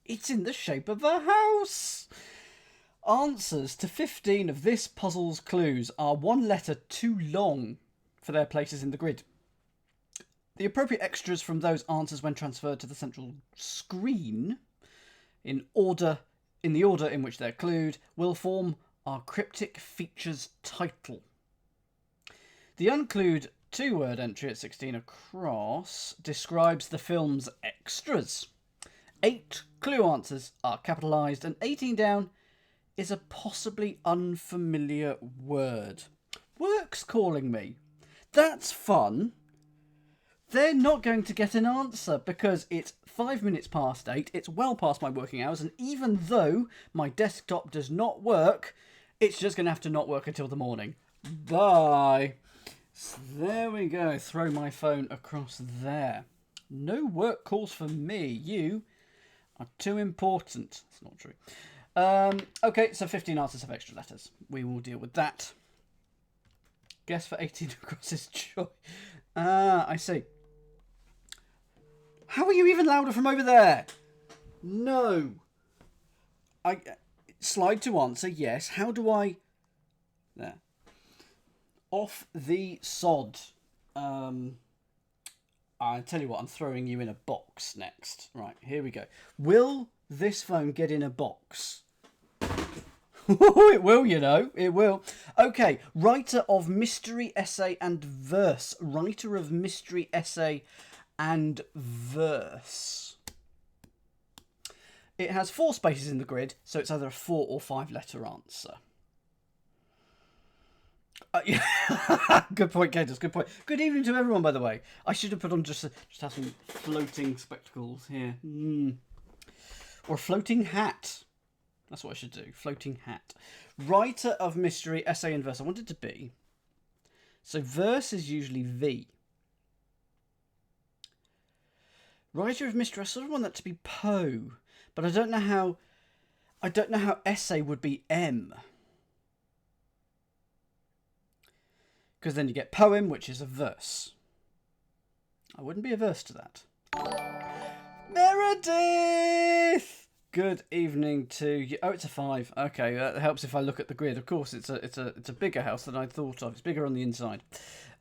It's in the shape of a house. Answers to 15 of this puzzle's clues are one letter too long for their places in the grid. The appropriate extras from those answers when transferred to the central screen in the order in which they're clued will form our cryptic features title. The unclued 2-word entry at 16 across describes the film's extras. 8 clue answers are capitalised, and 18 down is a possibly unfamiliar word. Work's calling me. That's fun. They're not going to get an answer because it's 5 minutes past 8. It's well past my working hours, and even though my desktop does not work, it's just going to have to not work until the morning. Bye. So there we go. Throw my phone across there. No work calls for me. You are too important. That's not true. Okay, so 15 answers have extra letters. We will deal with that. Guess for 18 across is joy. I see. How are you even louder from over there? No. Slide to answer, yes. How do I... There. Off the sod. I tell you what, I'm throwing you in a box next. Right, here we go. Will this phone get in a box? It will, you know. It will. Okay, writer of mystery, essay and verse. Writer of mystery, essay and verse. It has 4 spaces in the grid, so it's either a 4 or 5 letter answer. Yeah. Good point, Gators. Good point. Good evening to everyone, by the way. I should have put on just have some floating spectacles here. Or a floating hat. That's what I should do. Floating hat. Writer of mystery, essay and verse. I want it to be. So verse is usually V. Writer of mystery, I sort of want that to be Poe. But I don't know how essay would be M. Because then you get poem, which is a verse. I wouldn't be averse to that. Meredith! Good evening to you. Oh, it's a 5. Okay, that helps if I look at the grid. Of course, it's a bigger house than I thought of. It's bigger on the inside.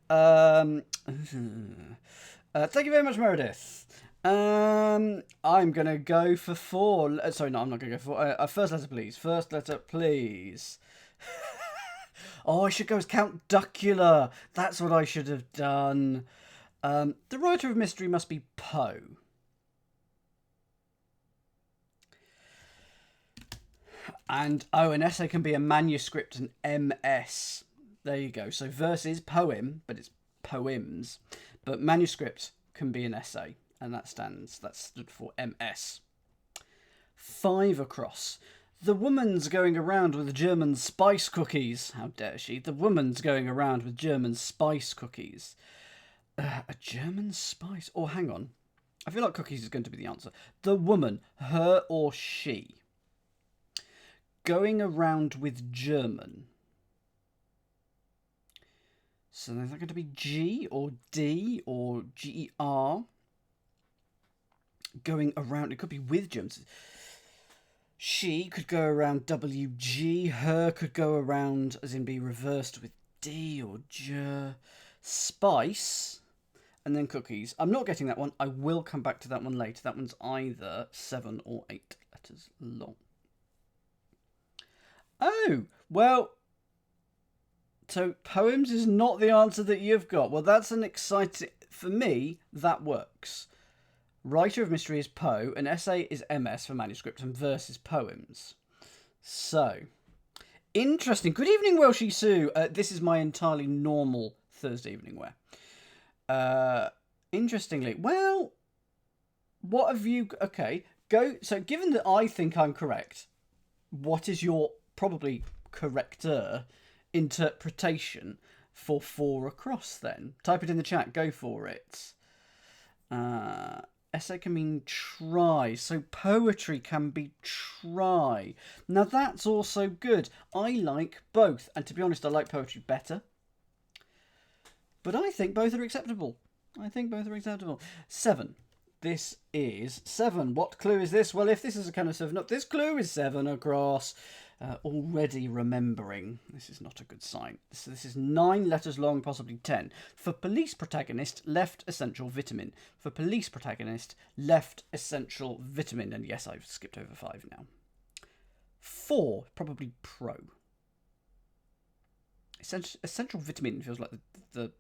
Thank you very much, Meredith. I'm going to go for 4. Sorry, no, I'm not going to go for 4. First letter, please. First letter, please. Oh, I should go as Count Duckula. That's what I should have done. The writer of mystery must be Poe. And, an essay can be a manuscript, an MS. There you go. So verse is poem, but it's poems. But manuscript can be an essay. And that stood for MS. 5 across. The woman's going around with German spice cookies. How dare she? The woman's going around with German spice cookies. A German spice? Oh, hang on. I feel like cookies is going to be the answer. The woman, her or she, going around with German. So is that going to be G or D or GER? Going around, it could be with Germans. She could go around WG. Her could go around, as in be reversed with D or J. Spice. And then cookies. I'm not getting that one. I will come back to that one later. That one's either 7 or 8 letters long. Oh, well. So poems is not the answer that you've got. Well, that's an exciting... For me, that works. Writer of mystery is Poe, an essay is MS for manuscript, and verse is poems. So, interesting. Good evening, Welshie Sue. This is my entirely normal Thursday evening wear. Interestingly, well, what have you... Okay, go... So, given that I think I'm correct, what is your probably correcter interpretation for 4 across, then? Type it in the chat. Go for it. Essay can mean try, so poetry can be try. Now that's also good. I like both, and to be honest, I like poetry better. But I think both are acceptable. 7. this is 7. What clue is this? Well, if this is a kind of 7 up, this clue is 7 across. Already remembering. This is not a good sign. So this is 9 letters long, possibly 10. For police protagonist, left essential vitamin. For police protagonist, left essential vitamin. And yes, I've skipped over 5 now. 4, probably pro. Essential vitamin feels like the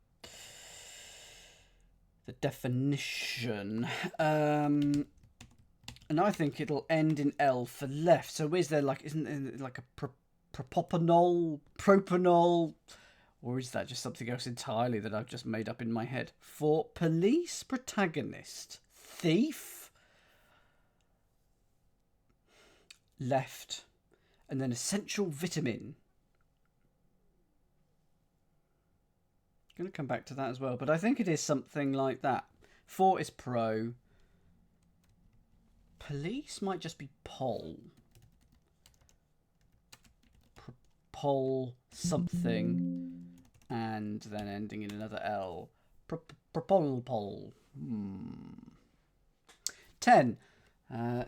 definition. And I think it'll end in L for left. So is there like, isn't there like a propanol, or is that just something else entirely that I've just made up in my head? For police protagonist, thief, left, and then essential vitamin. I'm going to come back to that as well, but I think it is something like that. 4 is pro. Police might just be pol. Pol something, and then ending in another L. Propol. 10.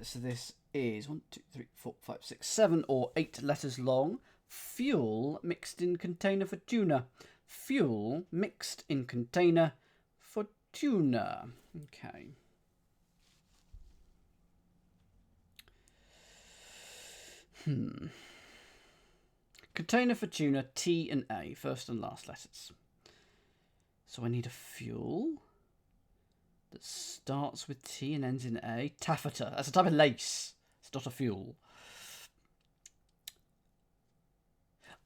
So this is 1, 2, 3, 4, 5, 6, 7 or 8 letters long. Fuel mixed in container for tuna. Fuel mixed in container for tuna. Okay. Container for tuna, T and A, first and last letters. So I need a fuel that starts with T and ends in A. Taffeta. That's a type of lace. It's not a fuel.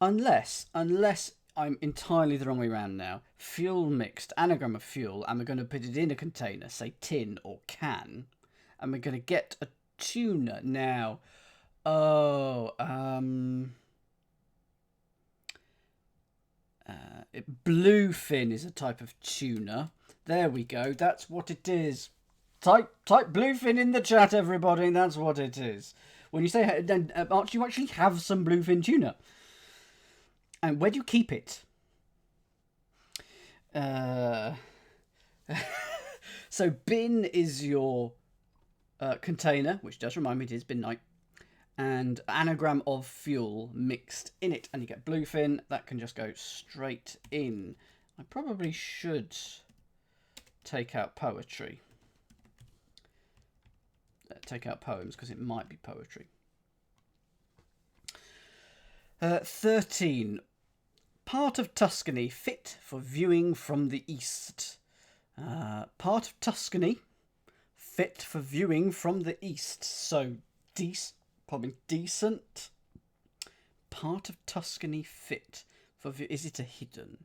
Unless I'm entirely the wrong way around now. Fuel mixed, anagram of fuel, and we're going to put it in a container, say tin or can, and we're going to get a tuna. Now, bluefin is a type of tuna. There we go. That's what it is. Type bluefin in the chat, everybody. That's what it is. When you say, Arch, you actually have some bluefin tuna. And where do you keep it? So bin is your container, which does remind me it is bin night. And anagram of fuel mixed in it. And you get bluefin. That can just go straight in. I probably should take out poetry. Take out poems, because it might be poetry. 13. Part of Tuscany fit for viewing from the east. Part of Tuscany fit for viewing from the east. So, probably decent. Part of Tuscany fit for view. Is it a hidden?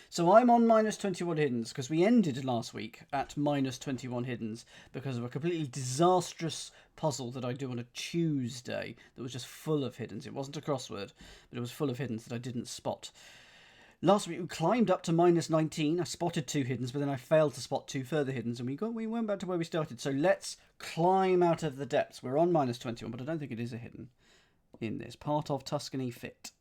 So I'm on minus 21 hiddens because we ended last week at minus 21 hiddens because of a completely disastrous puzzle that I do on a Tuesday that was just full of hiddens. It wasn't a crossword, but it was full of hiddens that I didn't spot. Last week we climbed up to minus 19. I spotted 2 hiddens, but then I failed to spot 2 further hiddens, and we went back to where we started. So let's climb out of the depths. We're on minus 21, but I don't think it is a hidden in this. Part of Tuscany fit.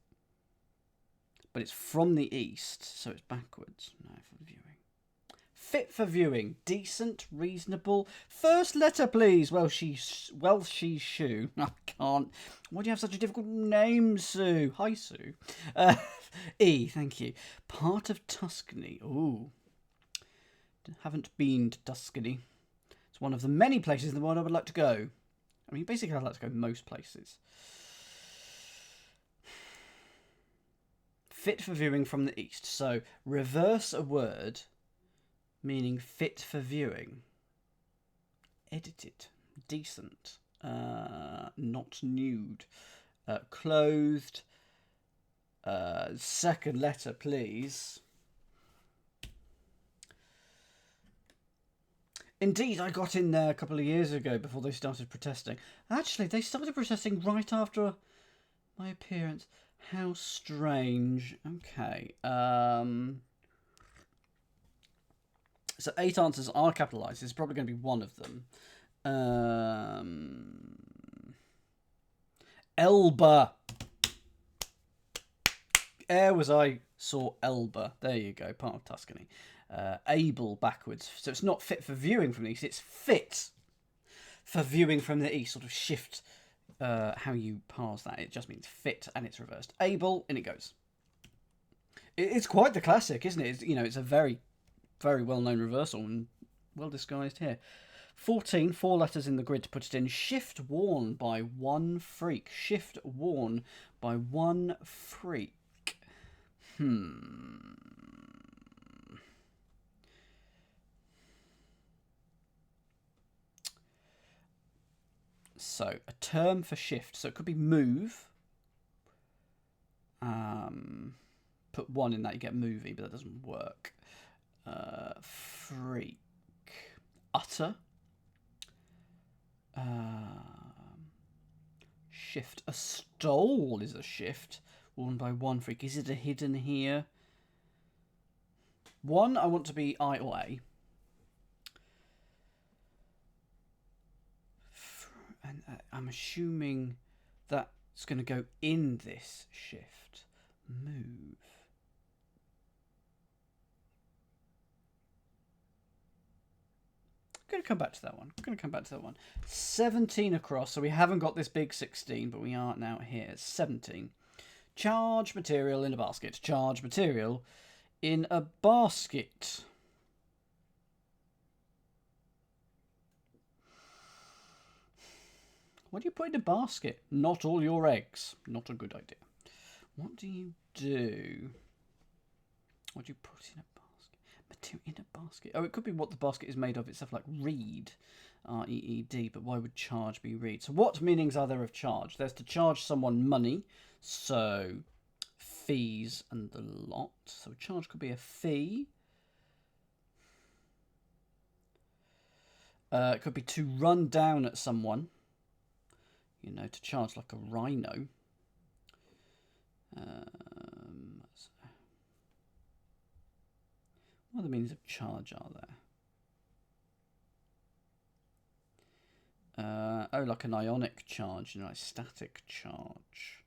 But it's from the east, so it's backwards. No, for viewing. Fit for viewing. Decent, reasonable. First letter, please. Welsh shoe. I can't. Why do you have such a difficult name, Sue? Hi, Sue. E, thank you. Part of Tuscany. Ooh. Haven't been to Tuscany. It's one of the many places in the world I would like to go. I mean, basically I'd like to go most places. Fit for viewing from the east. So, reverse a word, meaning fit for viewing. Edited. Decent. Not nude. Clothed. Second letter, please. Indeed, I got in there a couple of years ago before they started protesting. Actually, they started protesting right after my appearance. How strange. Okay. So 8 answers are capitalised. It's probably going to be one of them. Elba. Ere was I saw Elba. There you go. Part of Tuscany. able backwards. So it's not fit for viewing from the east, it's fit for viewing from the east. Sort of shift how you parse that. It just means fit and it's reversed. Able, and it goes. It's quite the classic, isn't it? It's a very, very well-known reversal and well disguised here. 14, 4 letters in the grid to put it in. Shift worn by one freak. Shift worn by one freak. So, a term for shift. So it could be move. Put one in that, you get movie, but that doesn't work. Freak. Utter. Shift. A stole is a shift worn by one freak. Is it a hidden here? One, I want to be I or A. And I'm assuming that's going to go in this shift. Move. I'm going to come back to that one. 17 across, so we haven't got this big 16, but we are now here. 17. Charge material in a basket. Charge material in a basket. What do you put in a basket? Not all your eggs. Not a good idea. What do you do? What do you put in a basket? Material in a basket. Oh, it could be what the basket is made of. It's stuff like reed. R-E-E-D. But why would charge be reed? So what meanings are there of charge? There's to charge someone money. So fees and the lot. So charge could be a fee. It could be to run down at someone. To charge like a rhino. What other meanings of charge are there? Like an ionic charge, like static charge.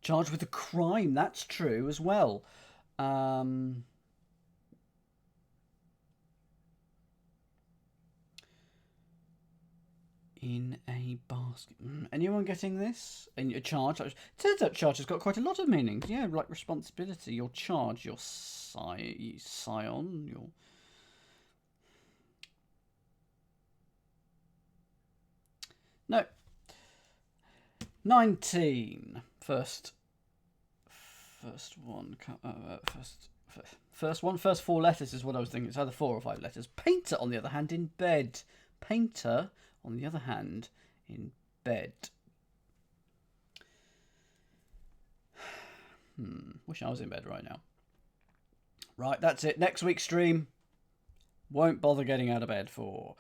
Charged with a crime, that's true as well. In a basket. Anyone getting this? In your charge. It turns out charge has got quite a lot of meanings. Yeah, like responsibility, your charge, your scion, your... No. 19. First one. First 4 letters is what I was thinking. It's either 4 or 5 letters. Painter, on the other hand, in bed. Painter, on the other hand, in bed. Wish I was in bed right now. Right, that's it. Next week's stream. Won't bother getting out of bed for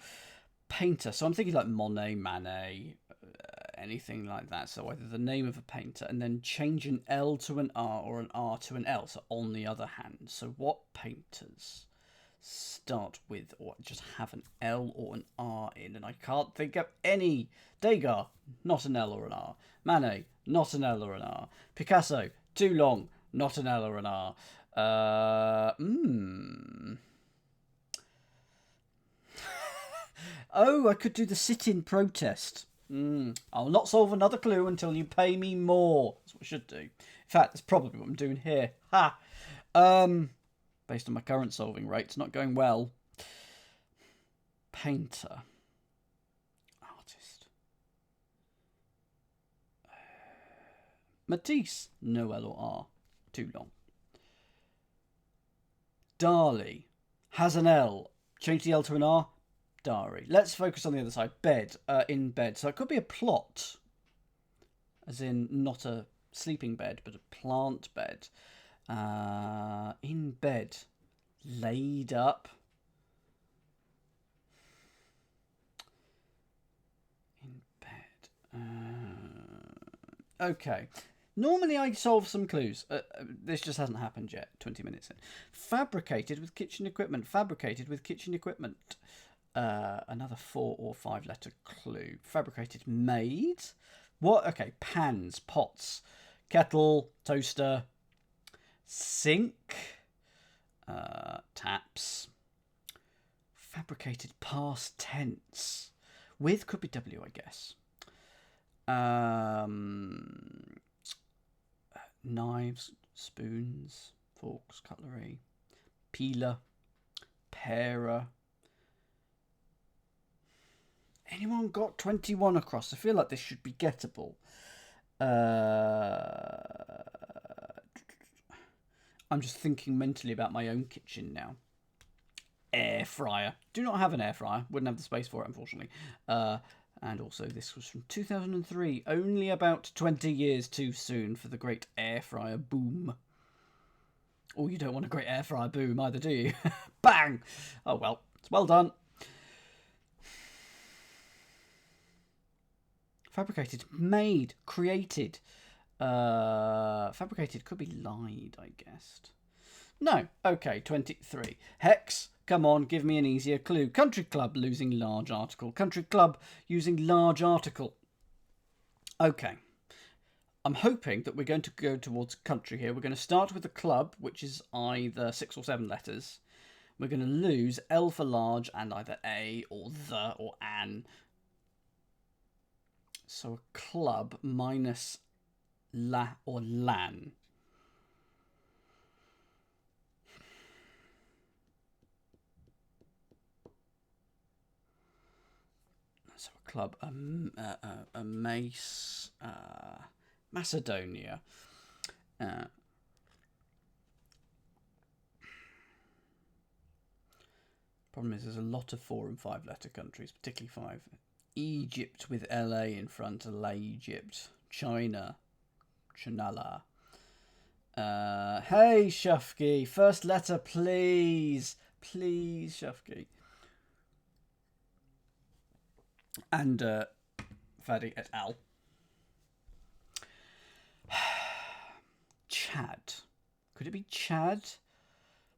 painter. So I'm thinking like Monet, Manet, anything like that. So either the name of a painter and then change an L to an R or an R to an L. So on the other hand. So what painters start with or just have an L or an R in? And I can't think of any. Degas, not an L or an R. Manet, not an L or an R. Picasso, too long, not an L or an R. Oh, I could do the sit-in protest. I'll not solve another clue until you pay me more. That's what I should do. In fact, that's probably what I'm doing here. Ha! Based on my current solving rate, it's not going well. Painter. Artist. Matisse. No L or R. Too long. Dali. Has an L. Change the L to an R. Diary. Let's focus on the other side. Bed. In bed. So it could be a plot. As in not a sleeping bed, but a plant bed. In bed. Laid up. In bed. Okay. Normally I solve some clues. This just hasn't happened yet. 20 minutes in. Fabricated with kitchen equipment. Fabricated with kitchen equipment. Another 4 or 5 letter clue. Fabricated, made. What? Okay, pans, pots, kettle, toaster. Sink. Taps. Fabricated past tense. With could be W, I guess. Knives, spoons, forks, cutlery. Peeler. Parer. Anyone got 21 across? I feel like this should be gettable. I'm just thinking mentally about my own kitchen now. Air fryer. Do not have an air fryer. Wouldn't have the space for it, unfortunately. And also, this was from 2003. Only about 20 years too soon for the great air fryer boom. Oh, you don't want a great air fryer boom either, do you? Bang! Oh, well. It's well done. Fabricated. Made. Created. Fabricated could be lied, I guessed. No. Okay, 23. Hex. Come on, give me an easier clue. Country club losing large article. Country club using large article. Okay. I'm hoping that we're going to go towards country here. We're going to start with the club, which is either 6 or 7 letters. We're going to lose L for large and either A or the or an. So a club minus la or lan. So a club, a mace, Macedonia. Problem is, there's a lot of 4 and 5 letter countries, particularly 5. Egypt with LA in front, LA Egypt. China, Chanala. Hey, Shufki, first letter, please. Please, Shufki. And Fadi et al. Chad. Could it be Chad?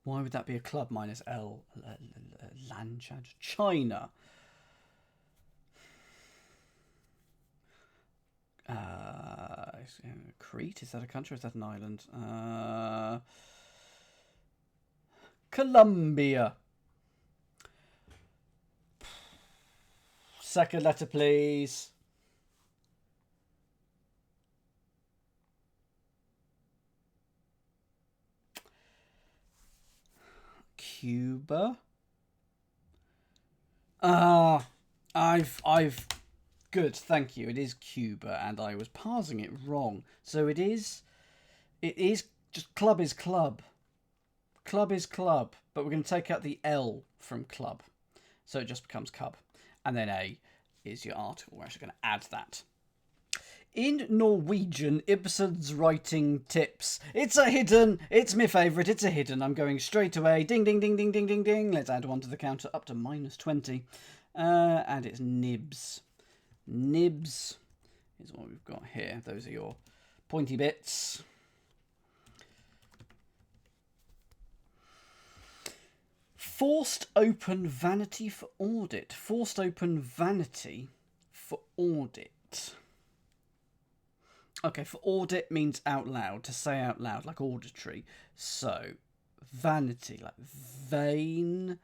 Why would that be a club minus L? Land Chad. China. Crete, is that a country or is that an island? Colombia. Second letter, please. Cuba. Good, thank you. It is Cuba, and I was parsing it wrong. So it is just club is club. Club is club, but we're going to take out the L from club. So it just becomes cub. And then A is your article. We're actually going to add that. In Norwegian, Ibsen's writing tips. It's a hidden. It's my favourite. It's a hidden. I'm going straight away. Ding, ding, ding, ding, ding, ding, ding. Let's add one to the counter up to -20. And it's nibs. Nibs is what we've got here. Those are your pointy bits. Forced open vanity for audit. Forced open vanity for audit. Okay, for audit means out loud, to say out loud, like auditory. So, vanity, like vain.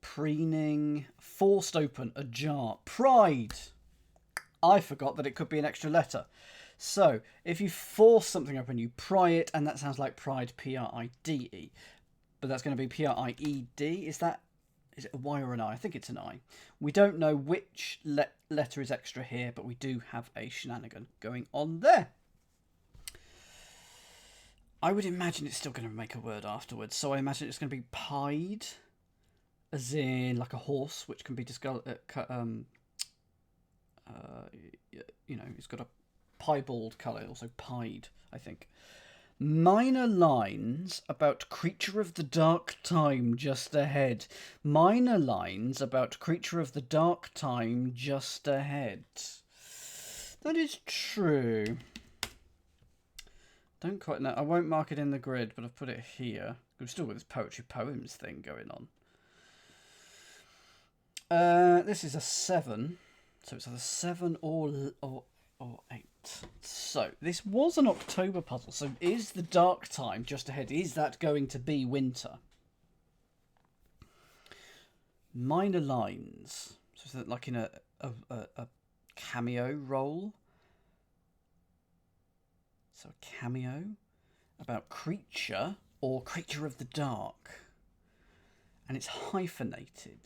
Preening. Forced open, ajar. Pride. I forgot that it could be an extra letter. So, if you force something open, you pry it, and that sounds like pride, P-R-I-D-E. But that's going to be P-R-I-E-D. Is it a Y or an I? I think it's an I. We don't know which letter is extra here, but we do have a shenanigan going on there. I would imagine it's still going to make a word afterwards, so I imagine it's going to be pied, as in like a horse, which can be it's got a piebald colour, also pied, I think. Minor lines about creature of the dark time just ahead. Minor lines about creature of the dark time just ahead. That is true. Don't quite know. I won't mark it in the grid, but I've put it here. We've still got this poetry poems thing going on. This is a 7. So it's either 7 or 8. So, this was an October puzzle. So, is the dark time just ahead? Is that going to be winter? Minor lines. So, is that like in a cameo role? So, a cameo about creature or creature of the dark. And it's hyphenated.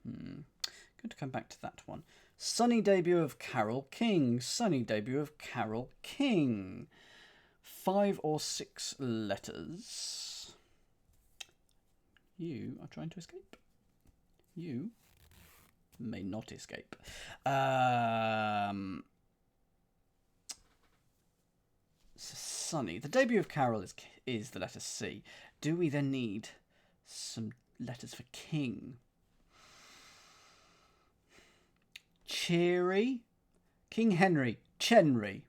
Going to come back to that one. Sunny debut of Carol King. Sunny debut of Carol King. 5 or 6 letters. You are trying to escape. You may not escape. Sunny. The debut of Carol is the letter C. Do we then need some letters for King? Cheery. King Henry. Chenry.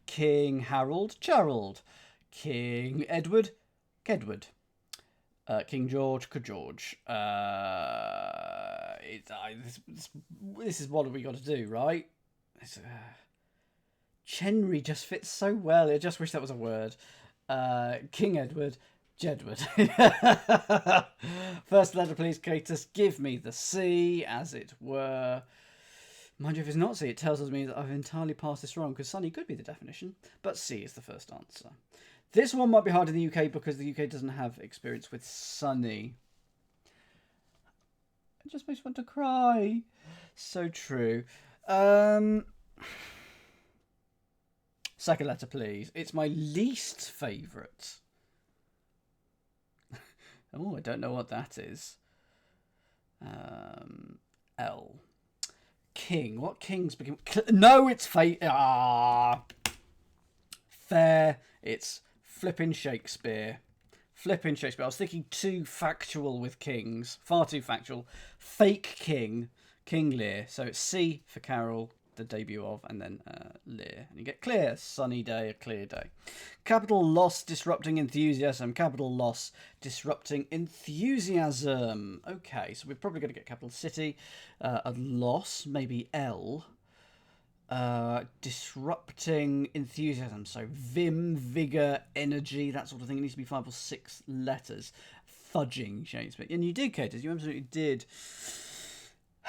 King Harold. Charald. King Edward. Kedward. King George. George. This is what we got to do, right? Chenry just fits so well. I just wish that was a word. King Edward. Jedward. First letter, please, Catus. Give me the C, as it were. Mind you, if it's not C, it tells me that I've entirely passed this wrong, because Sunny could be the definition, but C is the first answer. This one might be hard in the UK, because the UK doesn't have experience with Sunny. It just makes me want to cry. So true. Second letter, please. It's my least favourite. Oh, I don't know what that is. L. King. What kings begin? No, it's fate. Fair. It's flipping Shakespeare. Flipping Shakespeare. I was thinking too factual with kings. Far too factual. Fake king. King Lear. So it's C for Carol, the debut of, and then Lear. And you get clear. Sunny day, a clear day. Capital loss, disrupting enthusiasm. Capital loss, disrupting enthusiasm. Okay, so we're probably going to get capital city. A loss, maybe L. Disrupting enthusiasm. So vim, vigour, energy, that sort of thing. It needs to be 5 or 6 letters. Fudging Shakespeare. And you did, Catus. You absolutely did.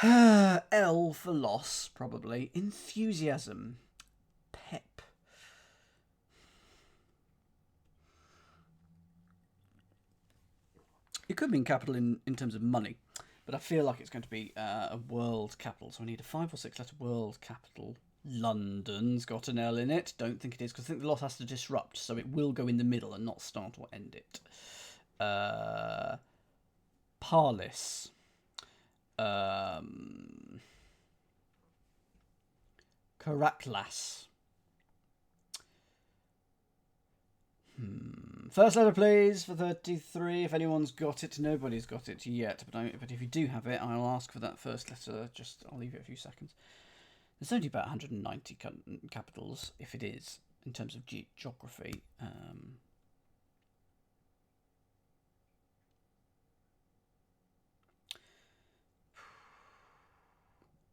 L for loss, probably. Enthusiasm. Pep. It could mean capital in terms of money, but I feel like it's going to be a world capital, so I need a 5 or 6 letter world capital. London's got an L in it. Don't think it is, because I think the loss has to disrupt, so it will go in the middle and not start or end it. Parlis. Caractlas. First letter, please, for 33. If anyone's got it, nobody's got it yet. But if you do have it, I'll ask for that first letter. I'll leave it a few seconds. There's only about 190 capitals, if it is, in terms of geography.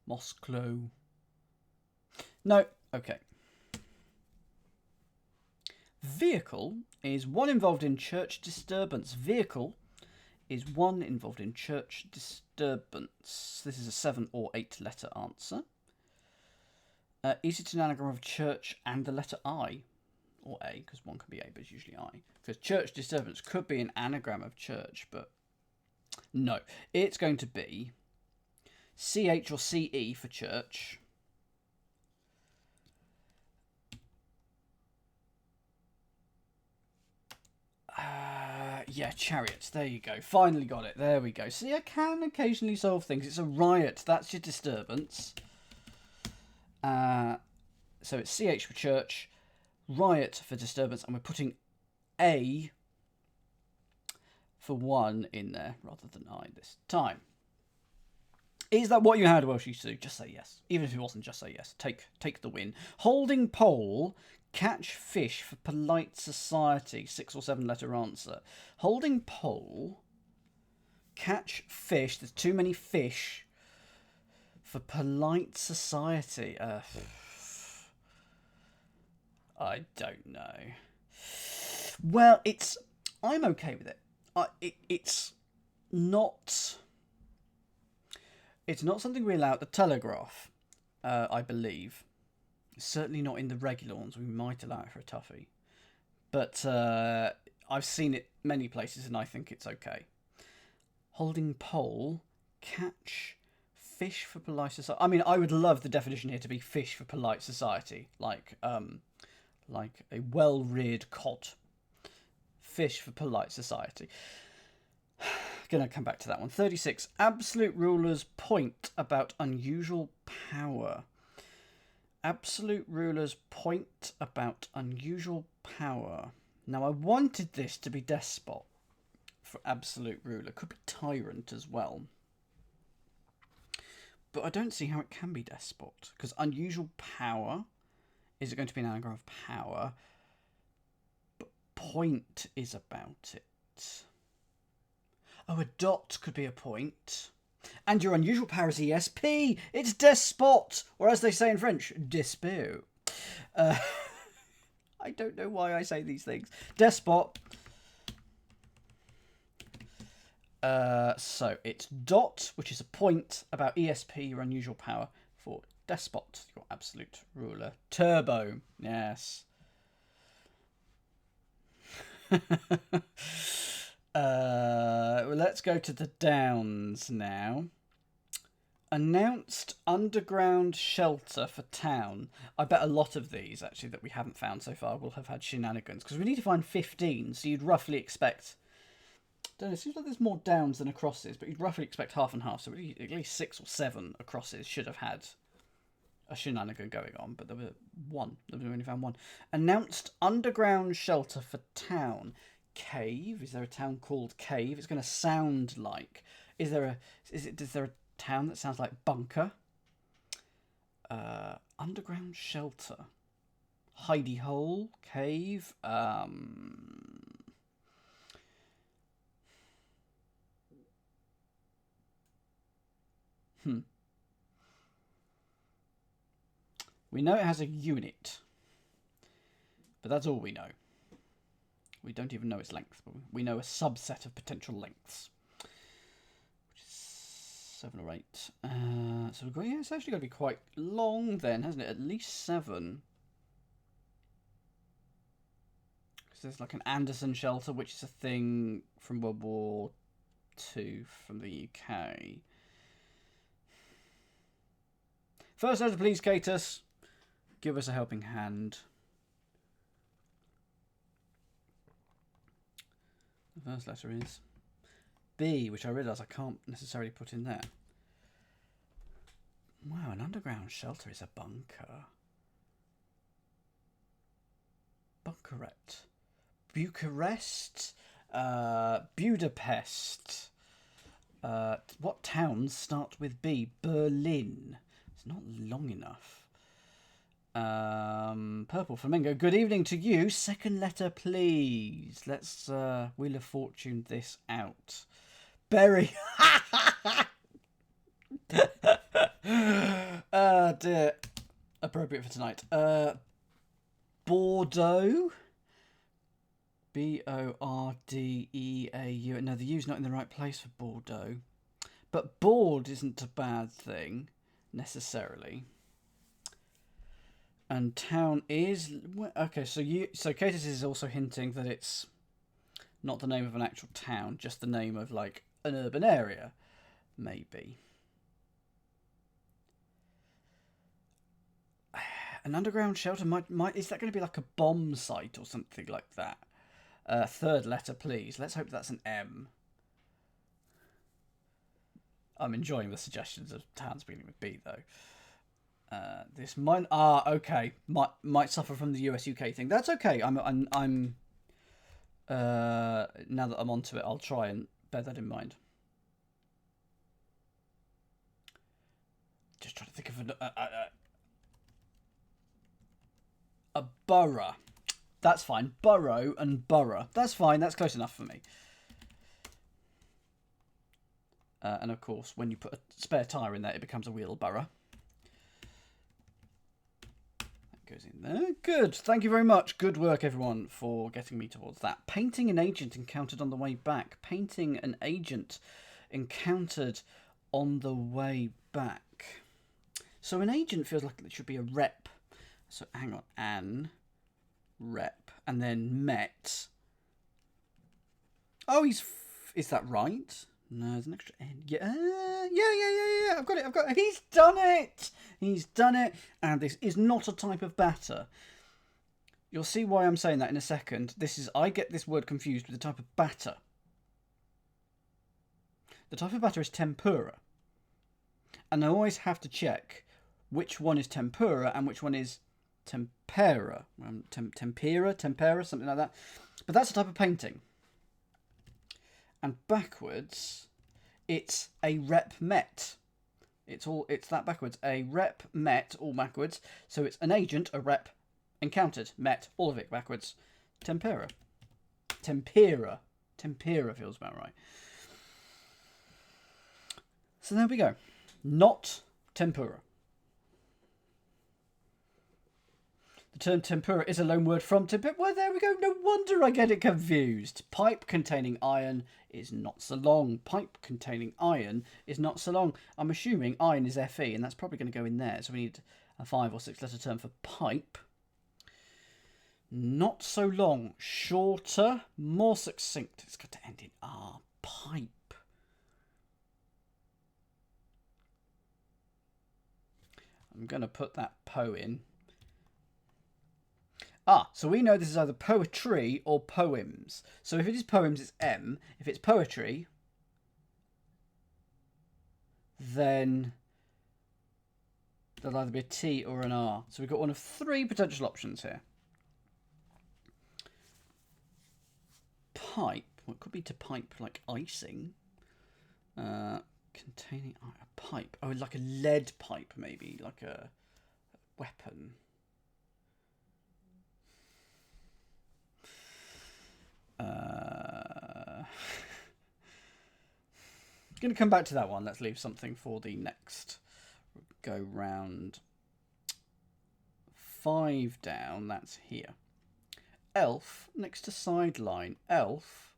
Moscow. No. Okay. Vehicle is one involved in church disturbance. Vehicle is one involved in church disturbance. This is a 7 or 8 letter answer. Is it an anagram of church and the letter I? Or A, because one can be A, but it's usually I. Because church disturbance could be an anagram of church, but no. It's going to be CH or CE for church. Yeah, chariot. There you go. Finally got it. There we go. See, I can occasionally solve things. It's a riot. That's your disturbance. So it's CH for church, riot for disturbance, and we're putting A for 1 in there rather than I this time. Is that what you had, Welshie Sue? Just say yes. Even if it wasn't, just say yes. Take the win. Holding pole, catch fish for polite society. 6 or 7 letter answer. Holding pole, catch fish. There's too many fish For polite society. I don't know. Well, I'm okay with it. It's not something we allow at the Telegraph, I believe. Certainly not in the regular ones. We might allow it for a toughie. But I've seen it many places and I think it's okay. Holding pole, catch, fish for polite society. I mean, I would love the definition here to be fish for polite society. Like a well-reared cod. Fish for polite society. Gonna come back to that one. 36. Absolute rulers point about unusual power. Absolute rulers point about unusual power. Now, I wanted this to be despot for absolute ruler. Could be tyrant as well. But I don't see how it can be despot. Because unusual power, is it going to be an anagram of power? But point is about it. Oh, a dot could be a point. And your unusual power is ESP. It's despot. Or as they say in French, despot. I don't know why I say these things. Despot. So it's dot, which is a point about ESP, your unusual power, for despot, your absolute ruler. Turbo. Yes. Let's go to the Downs now. Announced underground shelter for town. I bet a lot of these, actually, that we haven't found so far will have had shenanigans. Because we need to find 15, so you'd roughly expect... I don't know, it seems like there's more downs than acrosses, but you'd roughly expect half and half. So at least 6 or 7 acrosses should have had a shenanigan going on. But there were one. We only found one. Announced underground shelter for town. Cave. Is there a town called Cave? It's going to sound like... Is there a town that sounds like bunker? Underground shelter. Hidey hole. Cave. We know it has a unit. But that's all we know. We don't even know its length. But we know a subset of potential lengths. 7 or 8. So we've got, yeah, it's actually going to be quite long then, hasn't it? At least 7. Because there's like an Anderson shelter, which is a thing from World War II from the UK. First letter, please, Catus. Give us a helping hand. The first letter is B, which I realise I can't necessarily put in there. Wow, an underground shelter is a bunker. Bunkerette. Bucharest. Budapest. What towns start with B? Berlin. It's not long enough. Purple Flamingo. Good evening to you. Second letter, please. Let's Wheel of Fortune this out. Berry. Dear. Appropriate for tonight. Bordeaux. B-O-R-D-E-A-U. No, the U's not in the right place for Bordeaux. But bored isn't a bad thing, necessarily. And town is... Okay, so Catus is also hinting that it's not the name of an actual town, just the name of, like, an urban area, maybe. An underground shelter might is that going to be like a bomb site or something like that? Third letter, please. Let's hope that's an M. I'm enjoying the suggestions of towns beginning with B, though. This might... okay. Might suffer from the US-UK thing. That's okay. I'm now that I'm onto it, I'll try and bear that in mind. Just trying to think of a borough. That's fine. Borough and borough. That's fine. That's close enough for me. And of course, when you put a spare tyre in there, it becomes a wheelbarrow. That goes in there. Good. Thank you very much. Good work, everyone, for getting me towards that. Painting an agent encountered on the way back. Painting an agent encountered on the way back. So an agent feels like it should be a rep. So hang on. An rep. And then met. Oh, is that right? No, there's an extra N. Yeah. I've got it. He's done it. He's done it. And this is not a type of batter. You'll see why I'm saying that in a second. I get this word confused with the type of batter. The type of batter is tempura. And I always have to check which one is tempura and which one is tempera. Tempera, something like that. But that's a type of painting. And backwards, it's a rep met. It's that backwards. A rep met, all backwards. So it's an agent, a rep, encountered, met, all of it backwards. Tempera. Tempera feels about right. So there we go. Not tempura. The term tempura is a loan word from tempura. Well, there we go. No wonder I get it confused. Pipe containing iron is not so long. Pipe containing iron is not so long. I'm assuming iron is Fe, and that's probably going to go in there. So we need a 5 or 6 letter term for pipe. Not so long. Shorter. More succinct. It's got to end in R. Pipe. I'm going to put that po in. So we know this is either poetry or poems. So if it is poems, it's M. If it's poetry, then there'll either be a T or an R. So we've got one of 3 potential options here. Pipe. Well, it could be to pipe like icing. Containing a pipe. Oh, like a lead pipe, maybe. Like a weapon. Going to come back to that one. Let's leave something for the next go round. 5 down. That's here. Elf next to sideline. Elf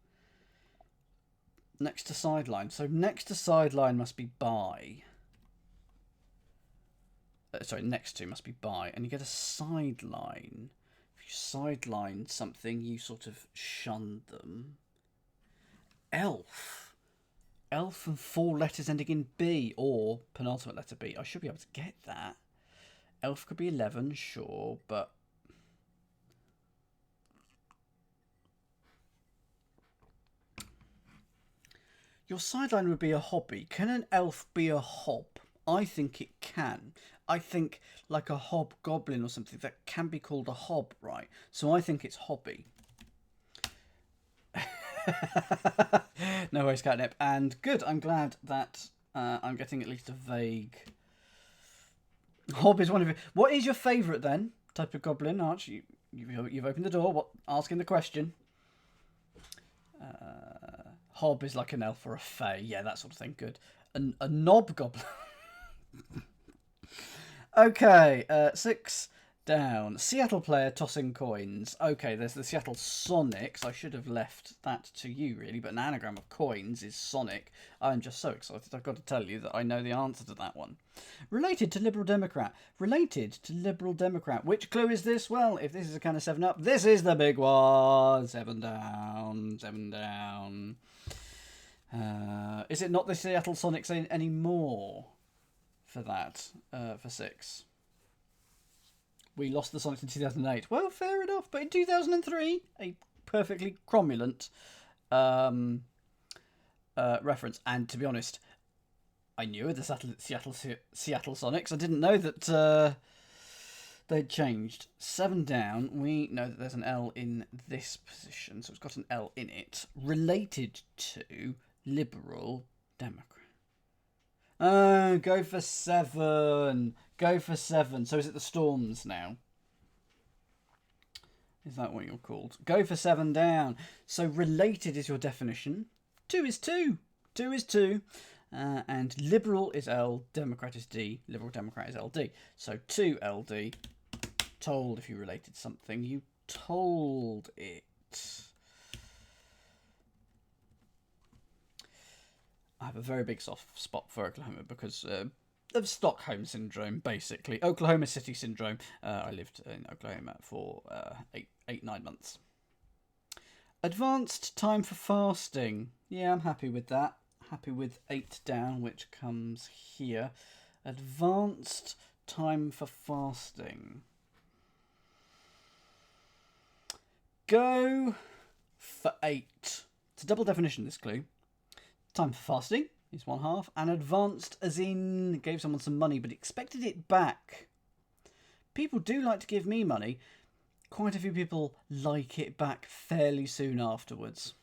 next to sideline. So next to sideline must be by. Sorry, next to must be by. And you get a sideline. If you sideline something, you sort of shun them. Elf. Elf and 4 letters ending in B or penultimate letter B. I should be able to get that. Elf could be 11, sure, but... Your sideline would be a hobby. Can an elf be a hob? I think it can. I think like a hobgoblin or something that can be called a hob, right? So I think it's hobby. No worries, catnip. And good, I'm glad that I'm getting at least a vague... Hob is one of your... What is your favourite then? Type of goblin, Arch? You've opened the door. What? Asking the question. Hob is like an elf or a fae. Yeah, that sort of thing. Good. A knob goblin. Okay, 6 down. Seattle player tossing coins. Okay, there's the Seattle Sonics. I should have left that to you, really, but an anagram of coins is Sonic. I'm just so excited. I've got to tell you that I know the answer to that one. Related to Liberal Democrat. Related to Liberal Democrat. Which clue is this? Well, if this is a kind of 7 up, this is the big one. 7 down. 7 down. Is it not the Seattle Sonics anymore for that? For 6. We lost the Sonics in 2008. Well, fair enough. But in 2003, a perfectly cromulent reference. And to be honest, I knew the Seattle Sonics. I didn't know that they'd changed. 7 down. We know that there's an L in this position. So it's got an L in it. Related to Liberal Democrat. Oh, go for 7. Go for 7. So is it the Storms now? Is that what you're called? Go for 7 down. So related is your definition. 2 is 2. 2 is 2. And liberal is L, Democrat is D, liberal Democrat is LD. So 2LD, told if you related something, you told it. I have a very big soft spot for Oklahoma because of Stockholm Syndrome, basically. Oklahoma City Syndrome. I lived in Oklahoma for 9 months. Advanced time for fasting. Yeah, I'm happy with that. Happy with 8 down, which comes here. Advanced time for fasting. Go for 8. It's a double definition, this clue. Time for fasting is 1/2, and advanced as in gave someone some money but expected it back. People do like to give me money. Quite a few people like it back fairly soon afterwards.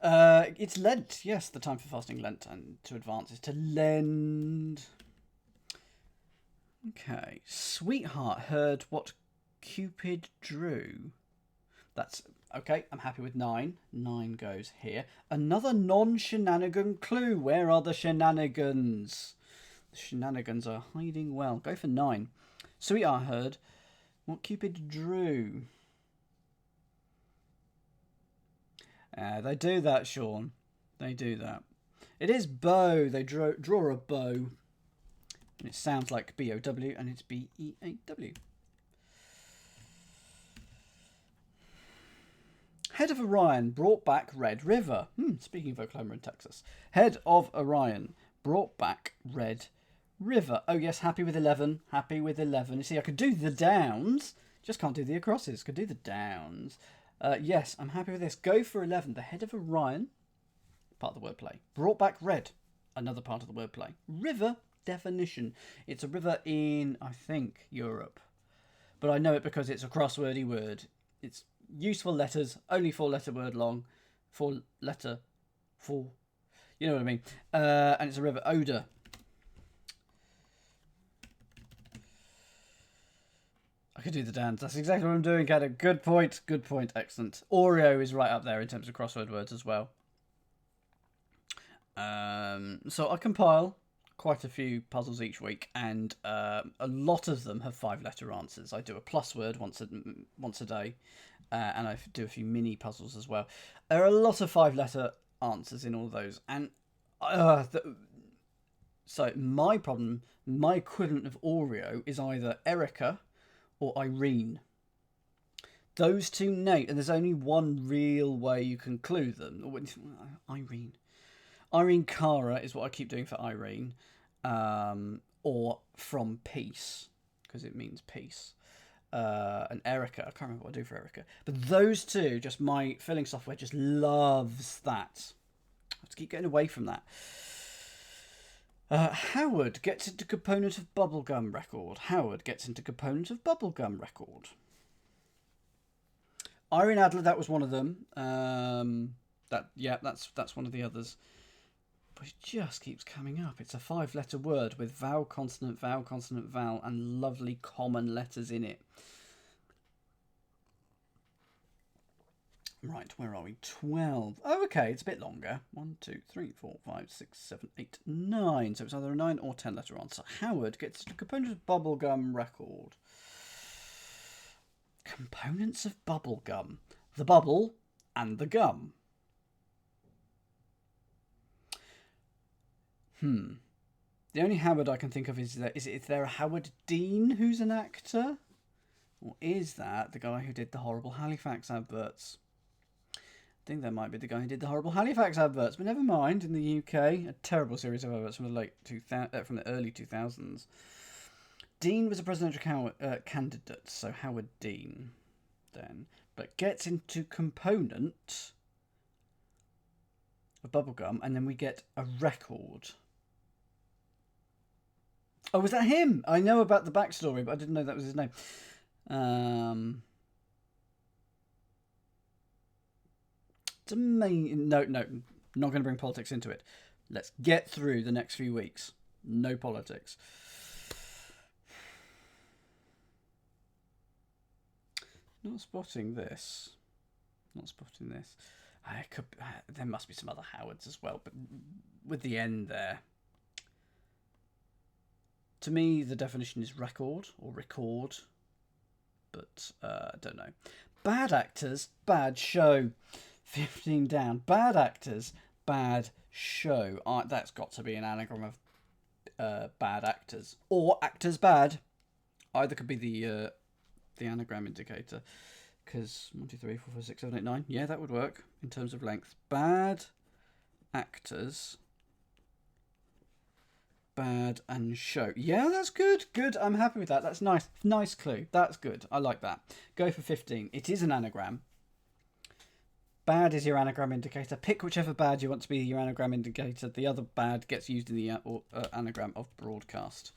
It's Lent, yes, the time for fasting, Lent, and to advance is to lend. Okay, sweetheart heard what Cupid drew. That's okay, I'm happy with 9. 9 goes here. Another non-shenanigan clue. Where are the shenanigans? The shenanigans are hiding well. Go for 9. Sweetheart heard what Cupid drew. They do that, Sean. They do that. It is bow. They draw a bow. And it sounds like B-O-W, and it's B-E-A-W. Head of Orion brought back Red River. Speaking of Oklahoma and Texas. Head of Orion brought back Red River. Oh, yes, happy with 11. Happy with 11. You see, I could do the downs. Just can't do the acrosses. Could do the downs. Yes, I'm happy with this. Go for 11. The head of Orion. Part of the wordplay. Brought back red. Another part of the wordplay. River definition. It's a river in, I think, Europe. But I know it because it's a crosswordy word. It's useful letters, only 4-letter word long. 4-letter, 4. You know what I mean. And it's a river. Oder. I could do the dance. That's exactly what I'm doing, Kada. Good point. Good point. Excellent. Oreo is right up there in terms of crossword words as well. So I compile quite a few puzzles each week, and a lot of them have 5-letter answers. I do a plus word once a day, and I do a few mini puzzles as well. There are a lot of 5-letter answers in all of those, and so my problem, my equivalent of Oreo is either Erica or Irene. Those two names, and there's only one real way you can clue them. Irene Cara is what I keep doing for Irene, or from peace, because it means peace. And Erica, I can't remember what I do for Erica. But those two, just my filling software just loves that. I have to keep getting away from that. Howard gets into component of bubblegum record. Howard gets into component of bubblegum record. Irene Adler, that was one of them. That's one of the others. But it just keeps coming up. It's a 5-letter word with vowel, consonant, vowel, and lovely common letters in it. Right, where are we? 12. Oh, okay, it's a bit longer. 1, 2, 3, 4, 5, 6, 7, 8, 9. So it's either a 9 or 10-letter answer. Howard gets to component of bubblegum record. Components of bubblegum. The bubble and the gum. The only Howard I can think of is there a Howard Dean who's an actor? Or is that the guy who did the horrible Halifax adverts? I think that might be the guy who did the horrible Halifax adverts, but never mind. In the UK, a terrible series of adverts from the early 2000s. Dean was a presidential candidate, so Howard Dean then, but gets into component of bubblegum, and then we get a record. Oh, was that him? I know about the backstory, but I didn't know that was his name. It's amazing. No, not going to bring politics into it. Let's get through the next few weeks. No politics. Not spotting this. Not spotting this. I could. There must be some other Howards as well, but with the end there. To me, the definition is record or record, but I don't know. Bad actors, bad show. 15 down. Bad actors, bad show. That's got to be an anagram of bad actors or actors bad. Either could be the anagram indicator. Because 1, 2, 3, 4, 5, 6, 7, 8, 9. Yeah, that would work in terms of length. Bad actors, bad and show. Yeah, that's good. Good. I'm happy with that. That's nice. Nice clue. That's good. I like that. Go for 15. It is an anagram. Bad is your anagram indicator. Pick whichever bad you want to be your anagram indicator. The other bad gets used in the anagram of broadcast.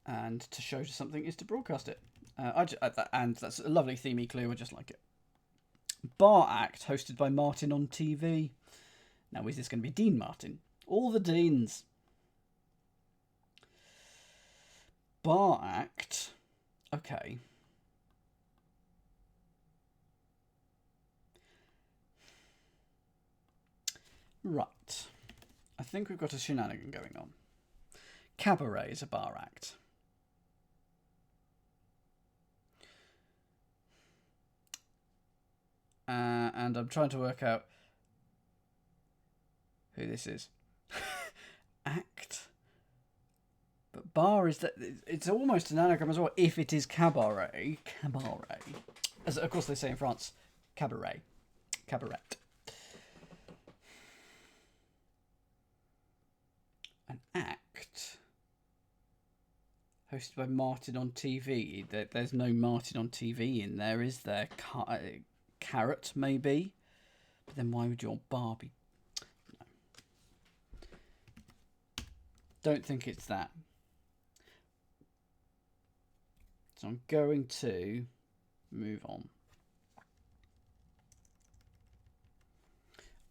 And to show something is to broadcast it. And that's a lovely themey clue. I just like it. Bar act hosted by Martin on TV. Now, is this going to be Dean Martin? All the Deans. Bar act. Okay. Right. I think we've got a shenanigan going on. Cabaret is a bar act. And I'm trying to work out who this is. Act. But bar is that it's almost an anagram as well if it is cabaret. Cabaret. As of course they say in France, cabaret. Cabaret. An act hosted by Martin on TV. There's no Martin on TV in there, is there? Carrot, maybe? But then why would your bar be... No. Don't think it's that. So I'm going to move on.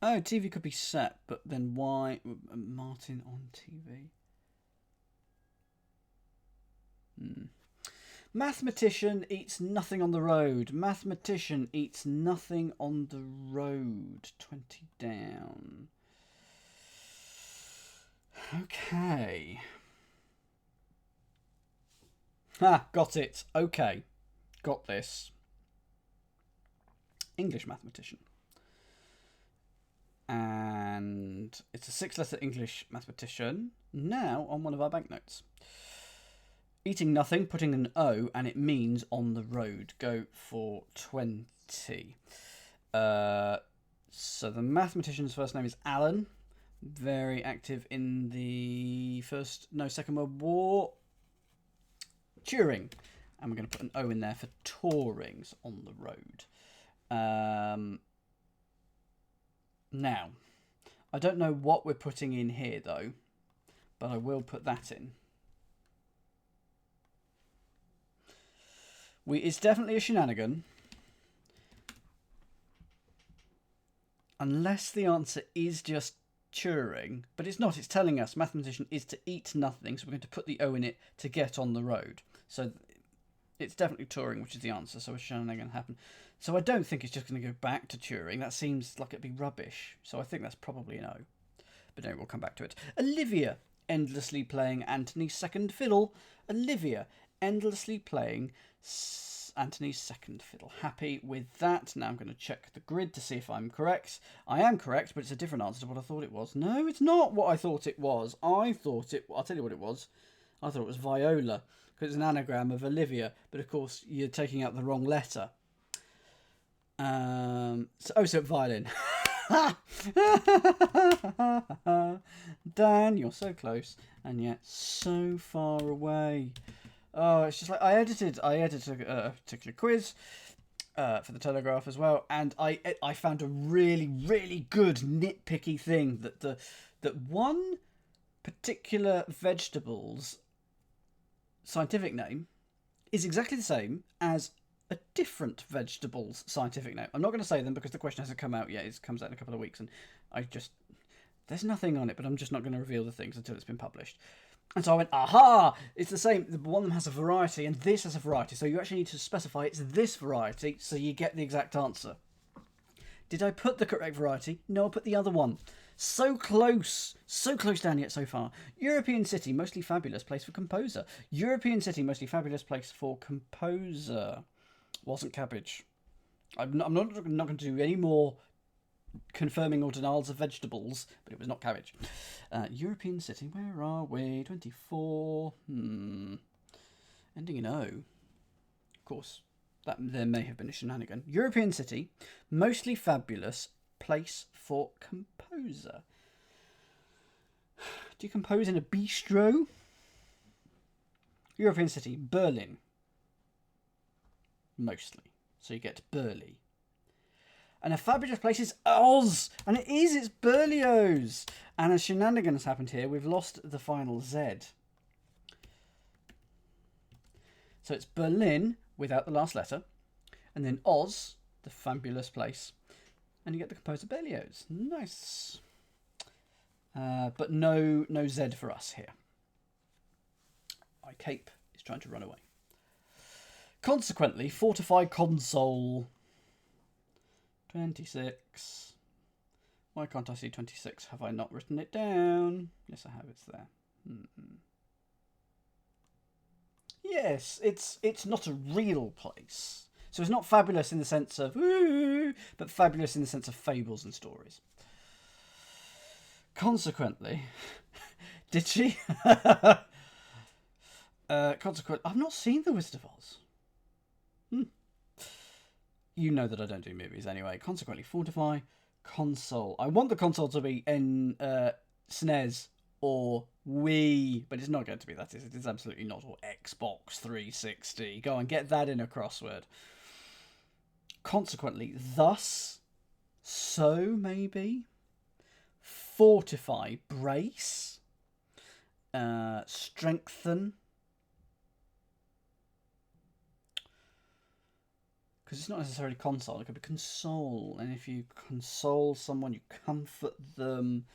Oh, TV could be set, but then why Martin on TV? Mathematician eats nothing on the road. Mathematician eats nothing on the road. 20 down. Okay. Got it. Okay. Got this. English mathematician. And it's a 6-letter English mathematician. Now on one of our banknotes. Eating nothing, putting an O, and it means on the road. Go for 20. So the mathematician's first name is Alan. Very active in the Second World War. Turing. And we're going to put an O in there for tourings on the road. Now, I don't know what we're putting in here, though. But I will put that in. It's definitely a shenanigan. Unless the answer is just Turing. But it's not. It's telling us mathematician is to eat nothing. So we're going to put the O in it to get on the road. So it's definitely Turing, which is the answer. So a shenanigan happened. So I don't think it's just going to go back to Turing. That seems like it'd be rubbish. So I think that's probably an O. But anyway, we'll come back to it. Olivia, endlessly playing Anthony's second fiddle. Olivia, endlessly playing Anthony's second fiddle. Happy with that. Now I'm going to check the grid to see if I'm correct. I am correct, but it's a different answer to what I thought it was. No, it's not what I thought it was. I'll tell you what it was. I thought it was Viola, because it's an anagram of Olivia, but of course you're taking out the wrong letter. So violin. Dan, you're so close, and yet so far away. Oh, it's just like I edited a particular quiz for the Telegraph as well, and I found a really, really good nitpicky thing that one particular vegetable's scientific name is exactly the same as a different vegetable's scientific name. I'm not going to say them because the question hasn't come out yet. It comes out in a couple of weeks, and there's nothing on it, but I'm just not going to reveal the things until it's been published. And so I went, aha! It's the same. One of them has a variety, and this has a variety. So you actually need to specify it's this variety, so you get the exact answer. Did I put the correct variety? No, I put the other one. So close down yet so far. European city, mostly fabulous place for composer. European city, mostly fabulous place for composer. Wasn't cabbage. I'm not going to do any more confirming or denials of vegetables, but it was not cabbage. European city, where are we? 24. Ending in O. Of course, that there may have been a shenanigan. European city, mostly fabulous place for composer. Do you compose in a bistro? European city, Berlin. Mostly. So you get Burley. And a fabulous place is Oz! And it is, it's Berlioz! And a shenanigan has happened here. We've lost the final Z. So it's Berlin without the last letter. And then Oz, the fabulous place. And you get the composer Berlioz. Nice. But no Z for us here. My cape is trying to run away. Consequently, fortify console. 26. Why can't I see 26? Have I not written it down? Yes, I have. It's there. Yes, it's not a real place. So it's not fabulous in the sense of woo, but fabulous in the sense of fables and stories. Consequently, did she? Consequently, I've not seen The Wizard of Oz. You know that I don't do movies anyway. Consequently, fortify console. I want the console to be in SNES or Wii, but it's not going to be that. It is absolutely not. Or Xbox 360. Go on, get that in a crossword. Consequently, thus, so maybe, fortify, brace, strengthen. Because it's not necessarily console, it could be console. And if you console someone, you comfort them.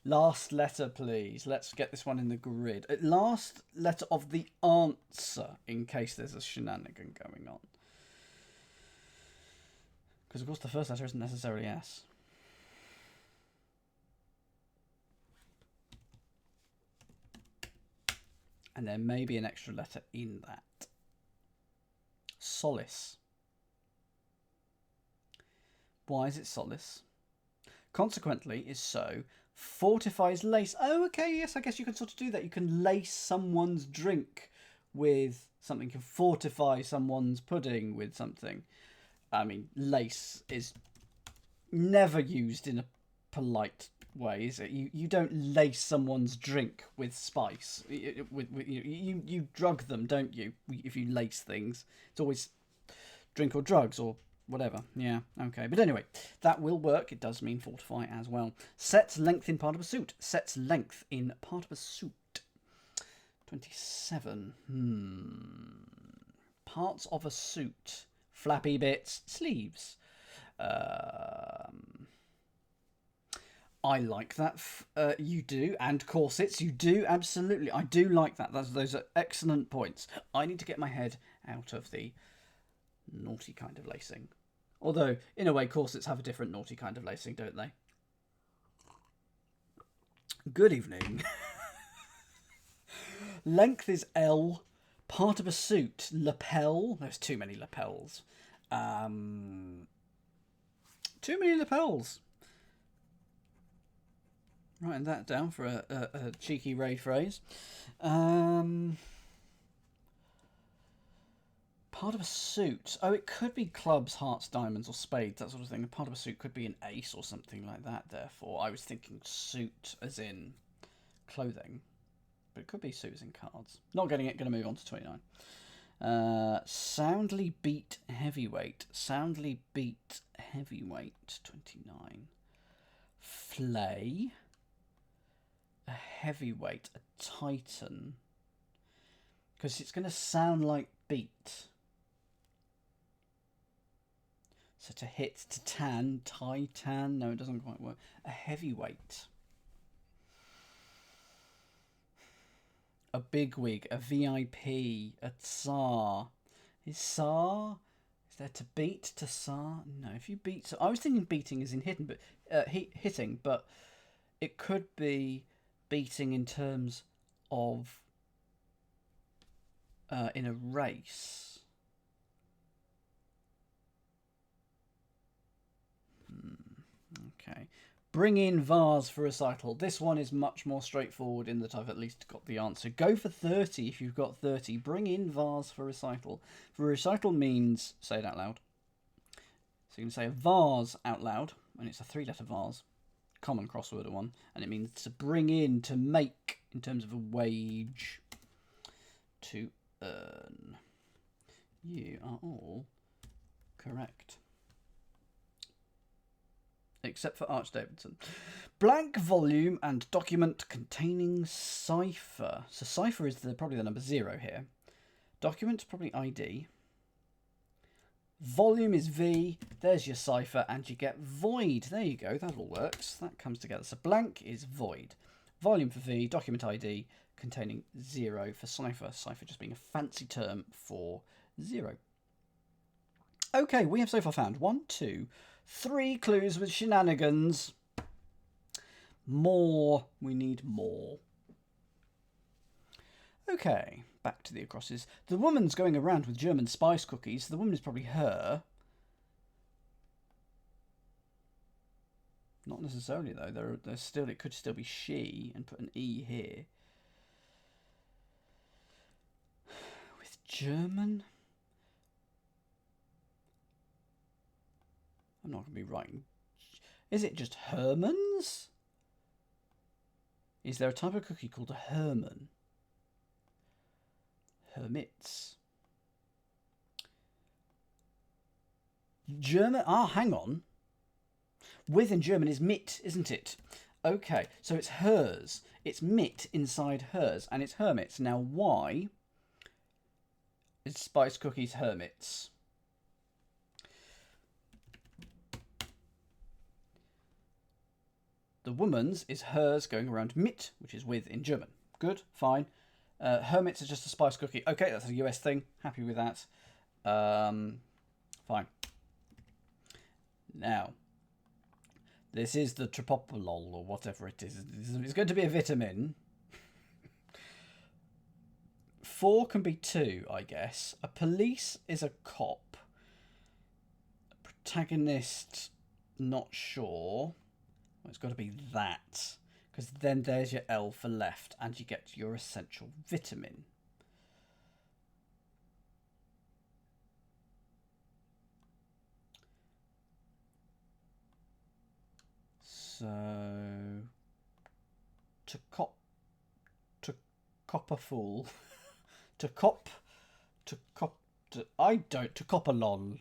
Last letter, please. Let's get this one in the grid. Last letter of the answer, in case there's a shenanigan going on. Because, of course, the first letter isn't necessarily S. And there may be an extra letter in that. Solace. Why is it solace? Consequently is so. Fortifies lace. Oh, okay, yes, I guess you can sort of do that. You can lace someone's drink with something. You can fortify someone's pudding with something. I mean, lace is never used in a polite way, is it? You don't lace someone's drink with spice. You drug them, don't you? If you lace things, it's always drink or drugs or whatever. Yeah, okay. But anyway, that will work. It does mean fortify as well. Sets length in part of a suit. Sets length in part of a suit. 27. Parts of a suit. Flappy bits. Sleeves. I like that. You do. And corsets. You do. Absolutely. I do like that. Those are excellent points. I need to get my head out of the naughty kind of lacing. Although, in a way, corsets have a different naughty kind of lacing, don't they? Good evening. Length is L. Part of a suit. Lapel. There's too many lapels. Too many lapels. Writing that down for a cheeky raid phrase. Part of a suit. Oh, it could be clubs, hearts, diamonds, or spades, that sort of thing. Part of a suit could be an ace or something like that, therefore. I was thinking suit as in clothing. But it could be suit as in cards. Not getting it, going to move on to 29. Soundly beat heavyweight. Soundly beat heavyweight. 29. Flay. A heavyweight. A titan. Because it's going to sound like beat. So to hit, to tan, titan. No, it doesn't quite work. A heavyweight. A bigwig, a VIP, a Tsar. Is Tsar? Is there to beat, to Tsar? No, if you beat... So I was thinking beating is in hitting, but hitting, but it could be beating in terms of in a race. Okay. Bring in vase for recital. This one is much more straightforward in that I've at least got the answer. Go for 30 if you've got 30. Bring in vase for recital. For recital means, say it out loud. So you can say a vase out loud, and it's a 3-letter vase. Common crossword one. And it means to bring in, to make, in terms of a wage. To earn. You are all correct. Except for Arch Davidson. Blank volume and document containing cipher. So cipher is probably the number 0 here. Document, probably ID. Volume is V. There's your cipher, and you get void. There you go. That all works. That comes together. So blank is void. Volume for V. Document ID containing 0 for cipher. Cipher just being a fancy term for 0. Okay, we have so far found 1, 2, 3 clues with shenanigans. More. We need more. Okay, back to the acrosses. The woman's going around with German spice cookies. The woman is probably her. Not necessarily, though. There's still, it could still be she, and put an E here. With German? I'm not going to be writing. Is it just Herman's? Is there a type of cookie called a Herman? Hermits. German. Ah, hang on. With in German is mit, isn't it? Okay, so it's hers. It's mit inside hers, and it's hermits. Now, why is spice cookies hermits? The woman's is hers, going around mit, which is with in German. Good, fine. Hermits is just a spice cookie. Okay, that's a US thing. Happy with that. Fine. Now, this is the tropopolol, or whatever it is. It's going to be a vitamin. 4 can be 2, I guess. A police is a cop. A protagonist, not sure. Well, it's got to be that. Because then there's your L for left, and you get your essential vitamin. So, to cop a fool, to cop a lol.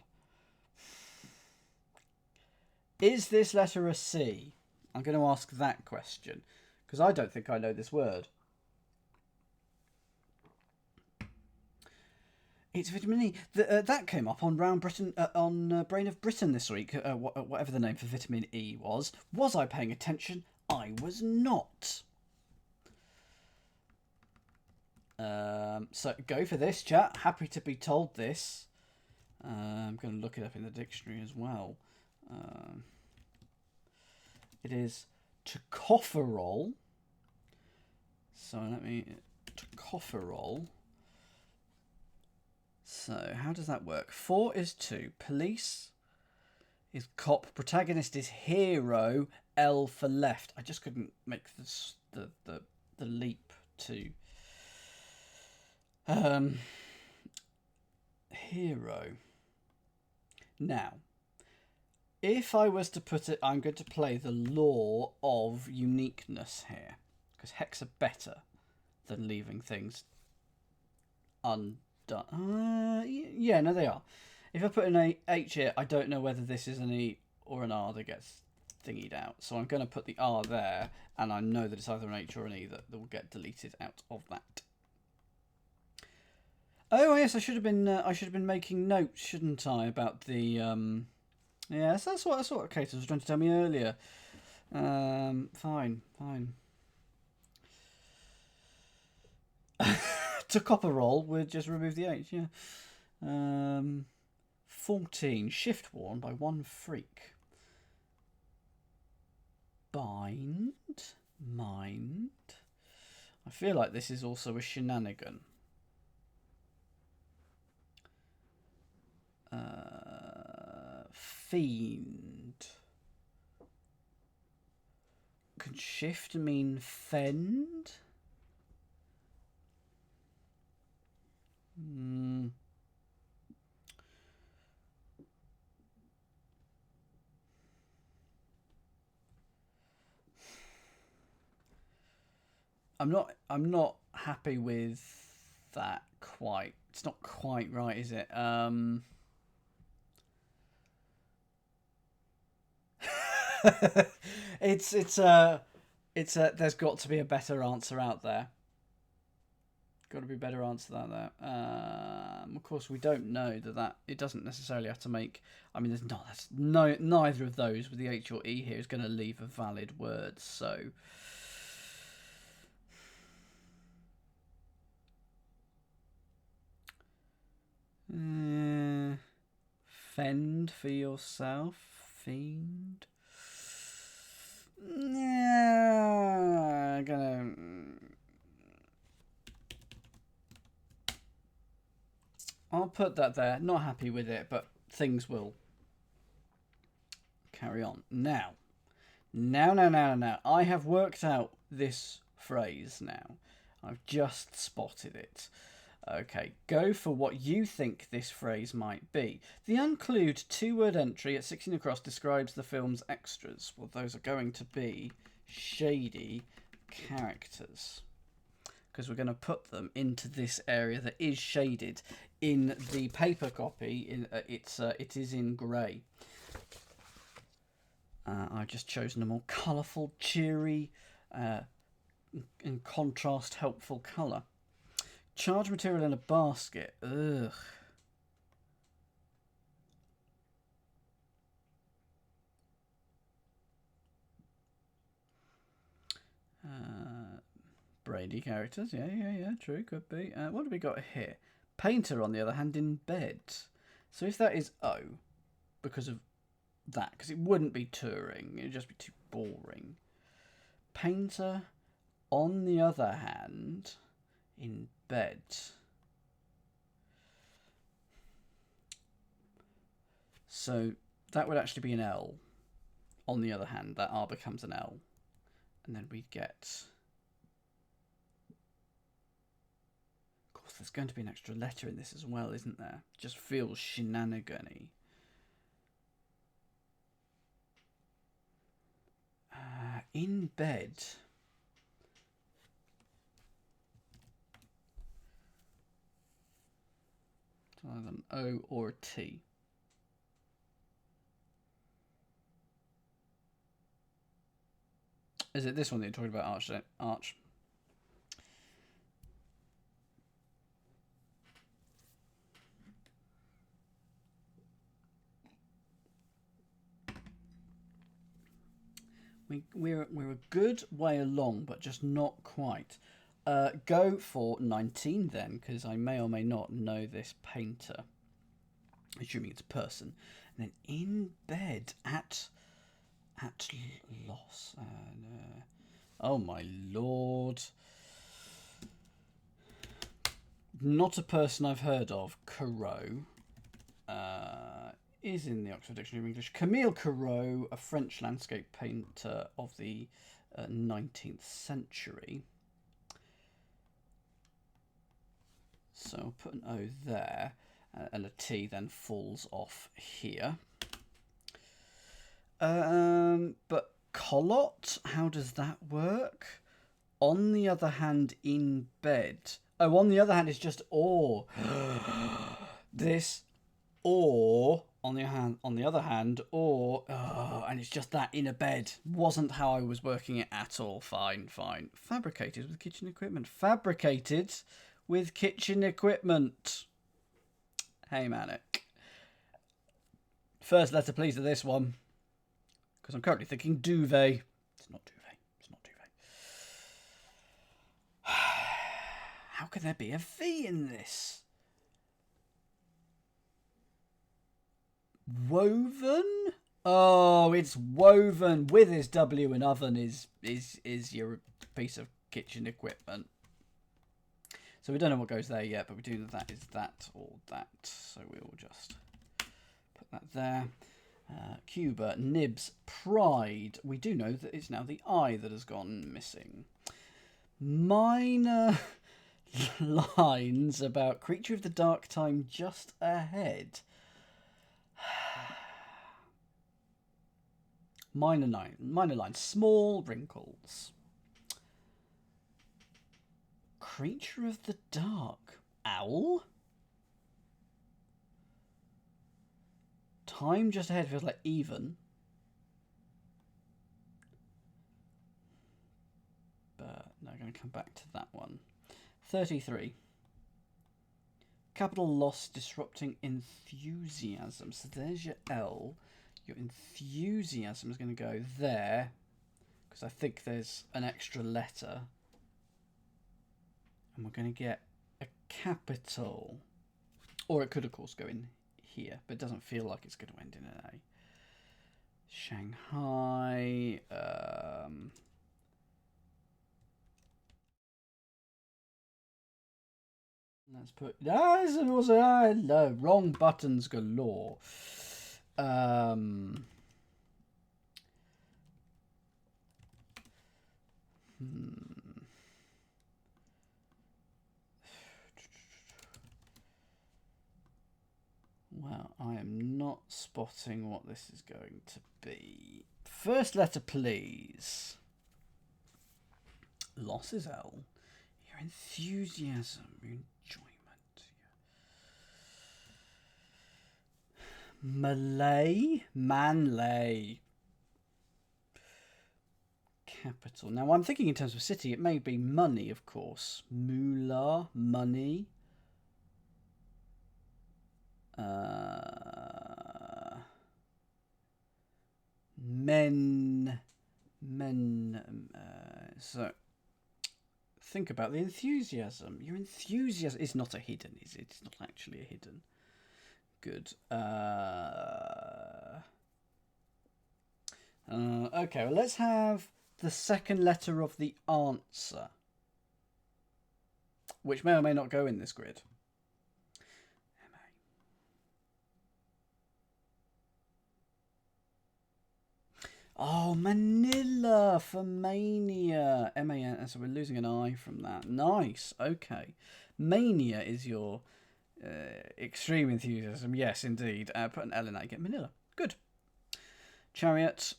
Is this letter a C? I'm going to ask that question because I don't think I know this word. It's vitamin E. That came up on Brain of Britain this week. Whatever the name for vitamin E was. Was I paying attention? I was not. So go for this, chat. Happy to be told this. I'm going to look it up in the dictionary as well. It is tocopherol. So tocopherol. So how does that work? 4 is 2. Police is cop. Protagonist is hero. L for left. I just couldn't make the leap to hero. Now, if I was to put it, I'm going to play the law of uniqueness here, because hex are better than leaving things undone. Yeah, no, they are. If I put an H here, I don't know whether this is an E or an R that gets thingied out. So I'm going to put the R there, and I know that it's either an H or an E that will get deleted out of that. Oh yes, I should have been making notes, shouldn't I, about the Yeah, that's what Kate was trying to tell me earlier. Fine. To copper roll, we'll just remove the H, yeah. 14. Shift worn by one freak. Bind. Mind. I feel like this is also a shenanigan. Fiend. Can shift mean fend? I'm not happy with that quite. It's not quite right, is it? it's there's got to be a better answer out there. Got to be a better answer than that. Of course, we don't know that it doesn't necessarily have to make. I mean, neither of those with the H or E here is going to leave a valid word. So, fend for yourself, fiend. Yeah, gonna. I'll put that there. Not happy with it, but things will carry on. Now. I have worked out this phrase now. I've just spotted it. Okay, go for what you think this phrase might be. The unclued two-word entry at 16 across describes the film's extras. Well, those are going to be shady characters, because we're going to put them into this area that is shaded. In the paper copy, it is in grey. I've just chosen a more colourful, cheery, in contrast, helpful colour. Charge material in a basket. Ugh. Brady characters. Yeah. True, could be. What have we got here? Painter, on the other hand, in bed. So if that is O, because of that, because it wouldn't be touring, it'd just be too boring. Painter, on the other hand, in bed. So that would actually be an L. On the other hand, that R becomes an L. And then we get... Of course, there's going to be an extra letter in this as well, isn't there? Just feels shenanigan-y. In bed. It's either an O or a T. Is it this one that you're talking about, Arch? We're a good way along, but just not quite. Go for 19 then, because I may or may not know this painter, assuming it's a person. And then in bed at loss. Oh my lord! Not a person I've heard of. Corot. Is in the Oxford Dictionary of English. Camille Corot, a French landscape painter of the 19th century. So I'll put an O there, and a T then falls off here. But Collot, how does that work? On the other hand, in bed. Oh, on the other hand, it's just or. This or on the other hand, or and it's just that in a bed. Wasn't how I was working it at all. Fine. Fabricated with kitchen equipment. Fabricated with kitchen equipment. Hey, Manic. First letter, please, to this one. Because I'm currently thinking duvet. It's not duvet. It's not duvet. How can there be a V in this? Woven? Oh, it's woven with his W, and oven is your piece of kitchen equipment. So we don't know what goes there yet, but we do know that is that or that. So we will just put that there. Cuba, nibs, pride. We do know that it's now the I that has gone missing. Minor lines about creature of the dark time just ahead. Minor line, small wrinkles. Creature of the dark, owl. Time just ahead feels like even. But no, I'm going to come back to that one. 33. Capital loss disrupting enthusiasm. So there's your L. Your enthusiasm is going to go there. Because I think there's an extra letter. And we're going to get a capital. Or it could, of course, go in here. But it doesn't feel like it's going to end in an A. Shanghai. Let's put... no, wrong buttons galore. Well, I am not spotting what this is going to be. First letter, please. Loss is L. Your enthusiasm, your enjoyment. Malay, Manlay. Capital. Now, I'm thinking in terms of city. It may be money, of course. Moolah, money. So think about the enthusiasm. Your enthusiasm is not a hidden, is it? It's not actually a hidden. Good. Okay, well, let's have the second letter of the answer, which may or may not go in this grid. Oh, Manila for mania. M-A-N. So we're losing an I from that. Nice. Okay. Mania is your extreme enthusiasm. Yes, indeed. Put an L in that. You get Manila. Good. Chariot.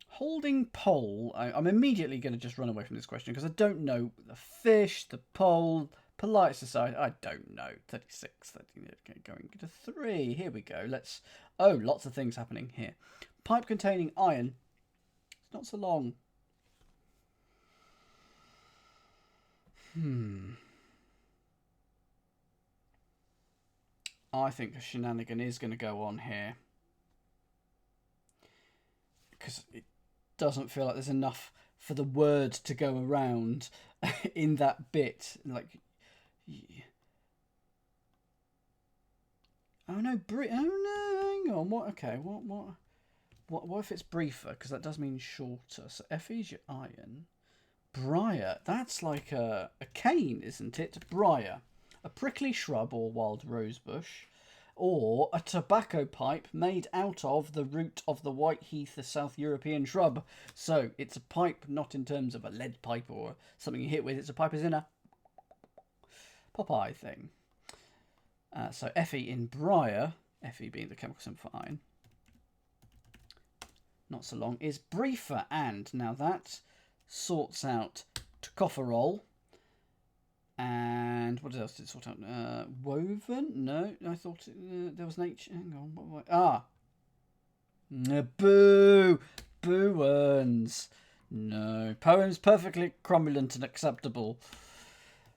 Holding pole. I'm immediately going to just run away from this question because I don't know the fish, the pole, polite society. I don't know. 36. 13, going to 3. Here we go. Let's... Oh, lots of things happening here. Pipe containing iron. It's not so long. I think a shenanigan is going to go on here. Because it doesn't feel like there's enough for the word to go around in that bit. Like... Oh no, oh no, hang on. What? Okay, what if it's briefer? Because that does mean shorter. So Fe is your iron. Briar. That's like a cane, isn't it? Briar. A prickly shrub or wild rosebush. Or a tobacco pipe made out of the root of the white heath, a South European shrub. So it's a pipe, not in terms of a lead pipe or something you hit with. It's a pipe as in a Popeye thing. So Fe in briar, Fe being the chemical symbol for iron, not so long, is briefer. And now that sorts out tocopherol. And what else did it sort out? Woven? No, I thought there was nature. Hang on. Boo! Boo-earns. No. Poems perfectly cromulent and acceptable.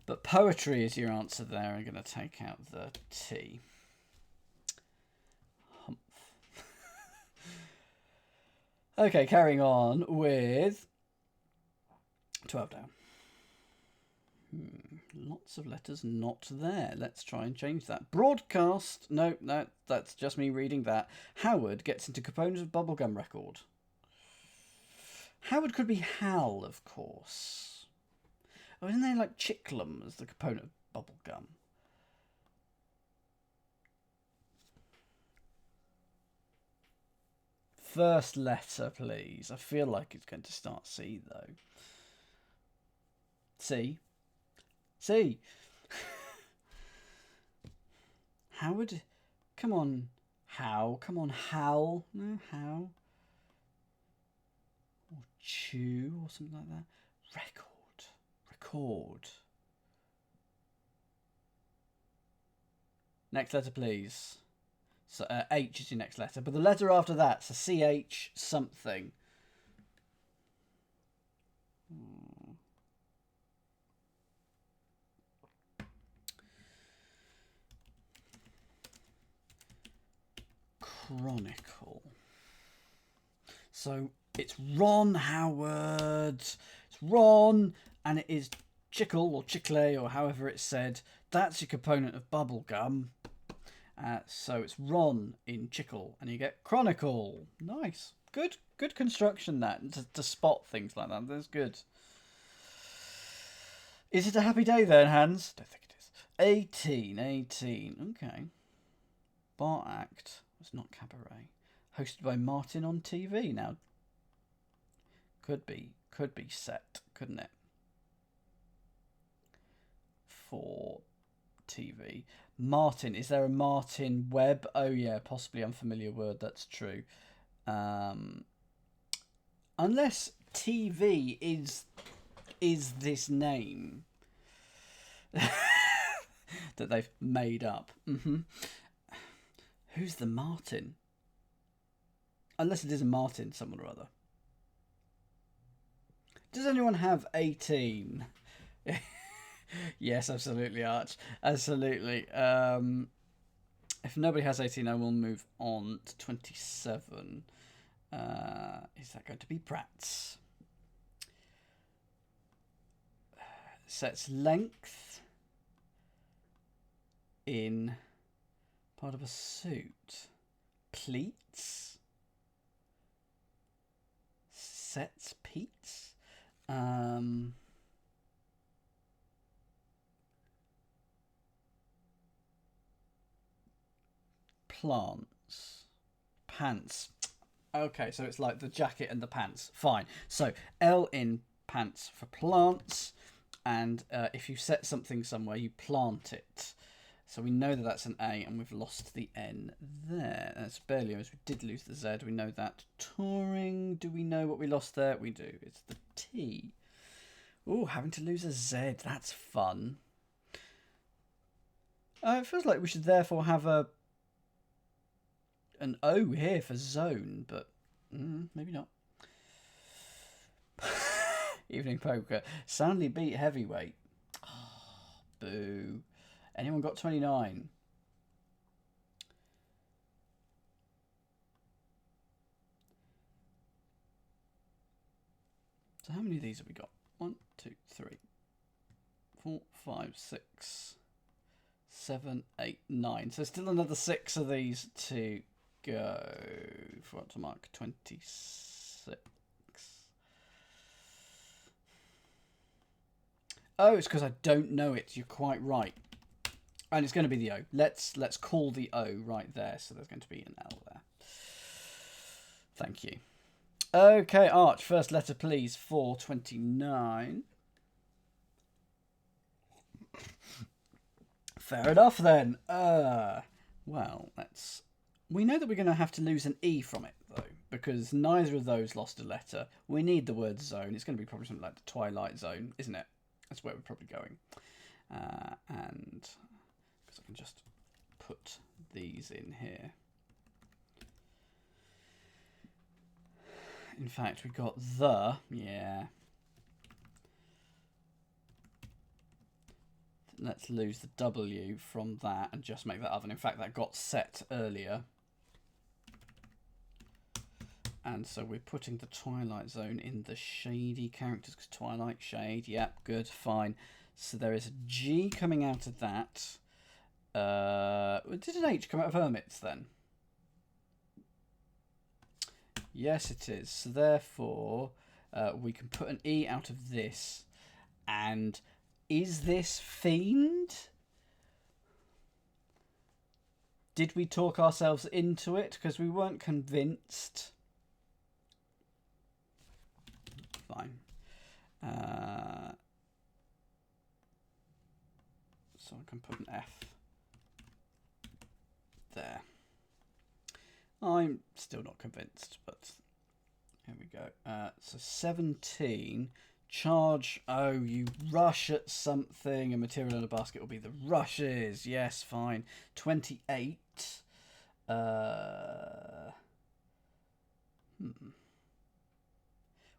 But poetry is your answer there. I'm going to take out the T. Humph. Okay, carrying on with 12 down. Lots of letters not there. Let's try and change that. Broadcast. No, that's just me reading that. Howard gets into component of bubblegum record. Howard could be Hal, of course. Oh, isn't there like Chicklum as the component of bubblegum? First letter, please. I feel like it's going to start C, though. C. C. Howard. Come on. How? Come on, Hal. No, how? Or chew or something like that. Record. Next letter, please. So H is your next letter, but the letter after that, so CH something. Chronicle. So it's Ron Howard. It's Ron, and it is Chickle or Chicle or however it's said. That's your component of bubblegum. So it's Ron in Chickle, and you get Chronicle. Nice. Good construction that, to spot things like that. That's good. Is it a happy day then, Hans? Don't think it is. 18. Okay. Bar Act. It's not cabaret. Hosted by Martin on TV. Now, could be set, couldn't it? For TV. Martin. Is there a Martin Webb? Oh yeah, possibly unfamiliar word. That's true. Unless TV is this name that they've made up. Who's the Martin? Unless it is a Martin, someone or other. Does anyone have 18? Yes, absolutely, Arch. Absolutely. If nobody has 18, I will move on to 27. Is that going to be Pratt's? Sets length in part of a suit. Pleats. Sets Peats. Plants. Pants. Okay, so it's like the jacket and the pants. Fine. So L in pants for plants, and if you set something somewhere, you plant it. So we know that that's an A, and we've lost the N there. That's barely as we did lose the Z. We know that. Touring. Do we know what we lost there? We do. It's the T. Ooh, having to lose a Z. That's fun. It feels like we should therefore have an O here for zone, but maybe not. Evening poker. Soundly beat heavyweight. Oh, boo. Anyone got 29? So how many of these have we got? 1, 2, 3, 4, 5, 6, 7, 8, 9. So still another 6 of these to go. Forgot to mark 26. Oh, it's because I don't know it. You're quite right. And it's going to be the O. Let's call the O right there. So there's going to be an L there. Thank you. Okay, Arch. First letter, please. 429. Fair enough, then. Well, let's... We know that we're going to have to lose an E from it, though, because neither of those lost a letter. We need the word zone. It's going to be probably something like the Twilight Zone, isn't it? That's where we're probably going. And because I can just put these in here. In fact, we've got the, yeah. Let's lose the W from that and just make that other. In fact, that got set earlier. And so we're putting the Twilight Zone in the shady characters, because Twilight, shade, yep, good, fine. So there is a G coming out of that. Did an H come out of Hermits then? Yes, it is. So therefore, we can put an E out of this. And is this Fiend? Did we talk ourselves into it? Because we weren't convinced. Fine. So I can put an F there. I'm still not convinced, but here we go. So 17. Charge. Oh, you rush at something. A material in a basket will be the rushes. Yes, fine. 28.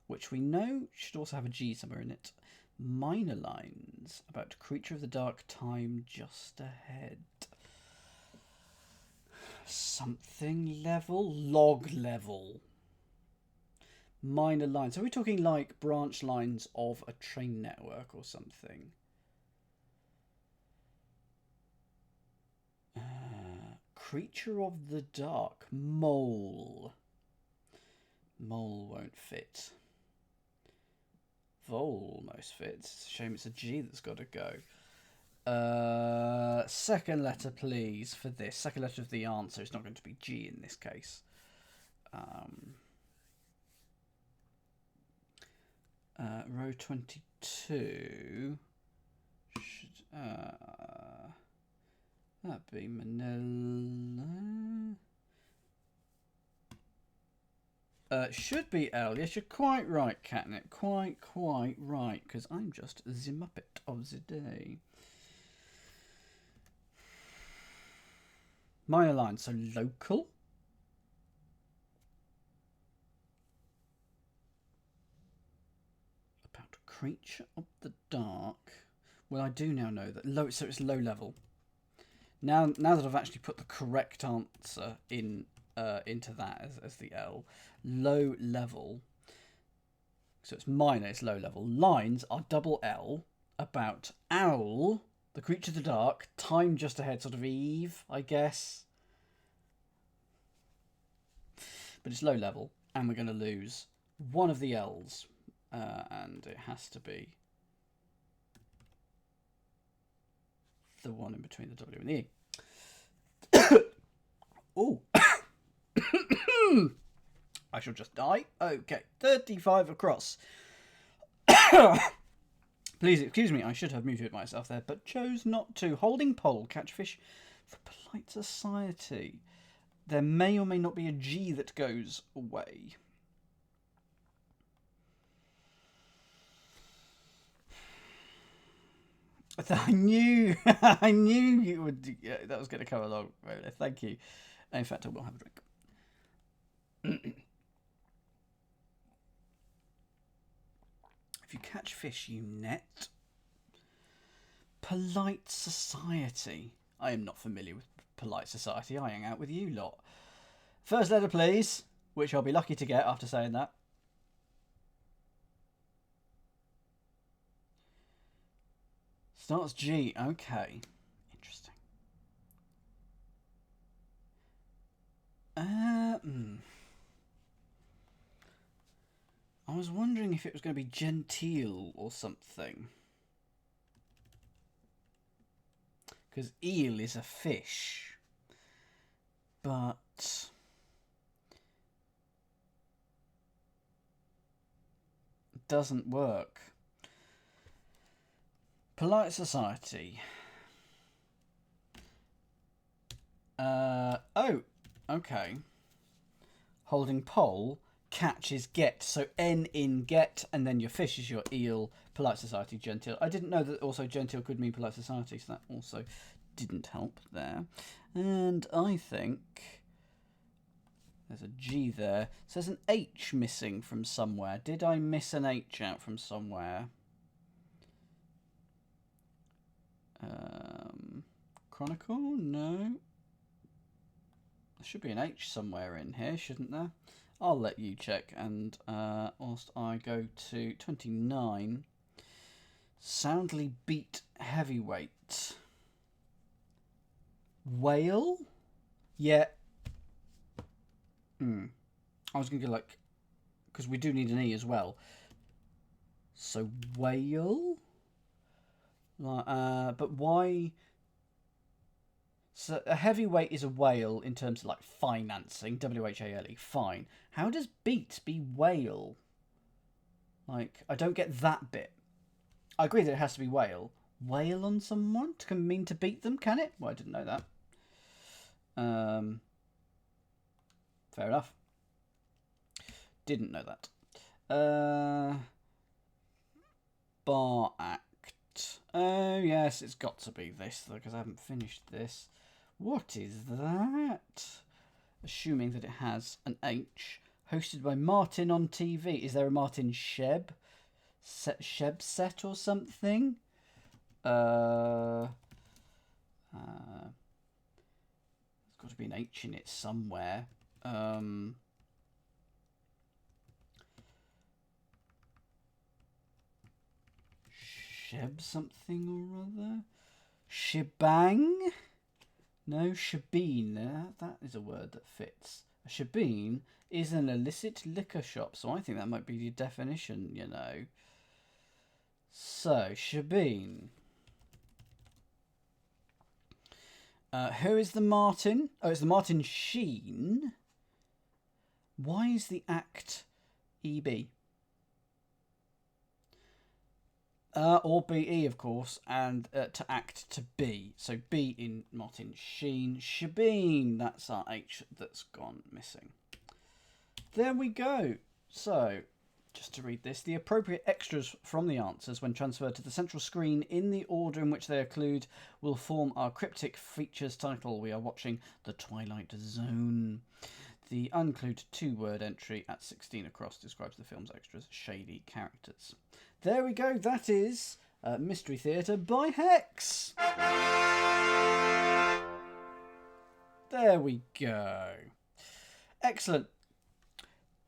Which we know should also have a G somewhere in it. Minor lines about creature of the dark time just ahead. Something level? Log level. Minor lines. Are we talking like branch lines of a train network or something? Creature of the dark. Mole. Mole won't fit. Vole almost fits. It's a shame it's a G that's got to go. Second letter, please, for this. Second letter of the answer. It's not going to be G in this case. Row 22 should that be Manila? Should be L. Yes, you're quite right, Catnip. Quite right, because I'm just the Muppet of the day. Minor line, so local. About creature of the dark. Well, I do now know that low. So it's low level. Now that I've actually put the correct answer in into that as the L, low level. So it's minor, it's low level. Lines are double L about owl, the creature of the dark, time just ahead, sort of Eve, I guess. But it's low level, and we're going to lose one of the L's, and it has to be the one in between the W and the E. Oh. I shall just die. Okay, 35 across. Please excuse me, I should have muted myself there, but chose not to. Holding pole, catch fish for polite society. There may or may not be a G that goes away. I knew you would. Yeah, that was going to come along. Thank you. In fact, I will have a drink. If you catch fish, you net. Polite society. I am not familiar with polite society. I hang out with you lot. First letter, please, which I'll be lucky to get after saying that. Starts G. Okay. Interesting. I was wondering if it was going to be genteel or something. Because eel is a fish. But it doesn't work. Polite society. Oh, okay. Holding pole, catch is get. So N in get, and then your fish is your eel. Polite society, genteel. I didn't know that also genteel could mean polite society, so that also didn't help there. And I think there's a G there. So there's an H missing from somewhere. Did I miss an H out from somewhere? Chronicle? No. There should be an H somewhere in here, shouldn't there? I'll let you check. And whilst I go to 29, soundly beat heavyweight. Whale? Yeah. I was going to go like, because we do need an E as well. So whale? But why? So a heavyweight is a whale in terms of like financing, WHALE, fine. How does beat be whale? Like, I don't get that bit. I agree that it has to be whale. Whale on someone can mean to beat them, can it? Well, I didn't know that. Fair enough. Didn't know that. Bar act. Oh, yes, it's got to be this, though, because I haven't finished this. What is that? Assuming that it has an H. Hosted by Martin on TV. Is there a Martin Sheb? Sheb set or something? There's got to be an H in it somewhere. Sheb something or other? Shebang? No, shebeen. That is a word that fits. A shebeen is an illicit liquor shop, so I think that might be the definition, you know. So, shebeen. Who is the Martin? Oh, it's the Martin Sheen. Why is the act EB? Or BE, of course, and to act to B. So B in Martin Sheen. Shebeen, that's our H that's gone missing. There we go. So, just to read this, the appropriate extras from the answers when transferred to the central screen in the order in which they are clued will form our cryptic features title. We are watching The Twilight Zone. The unclued 2-word entry at 16 across describes the film's extras' shady characters. There we go. That is Mystery Theatre by Hex. There we go. Excellent.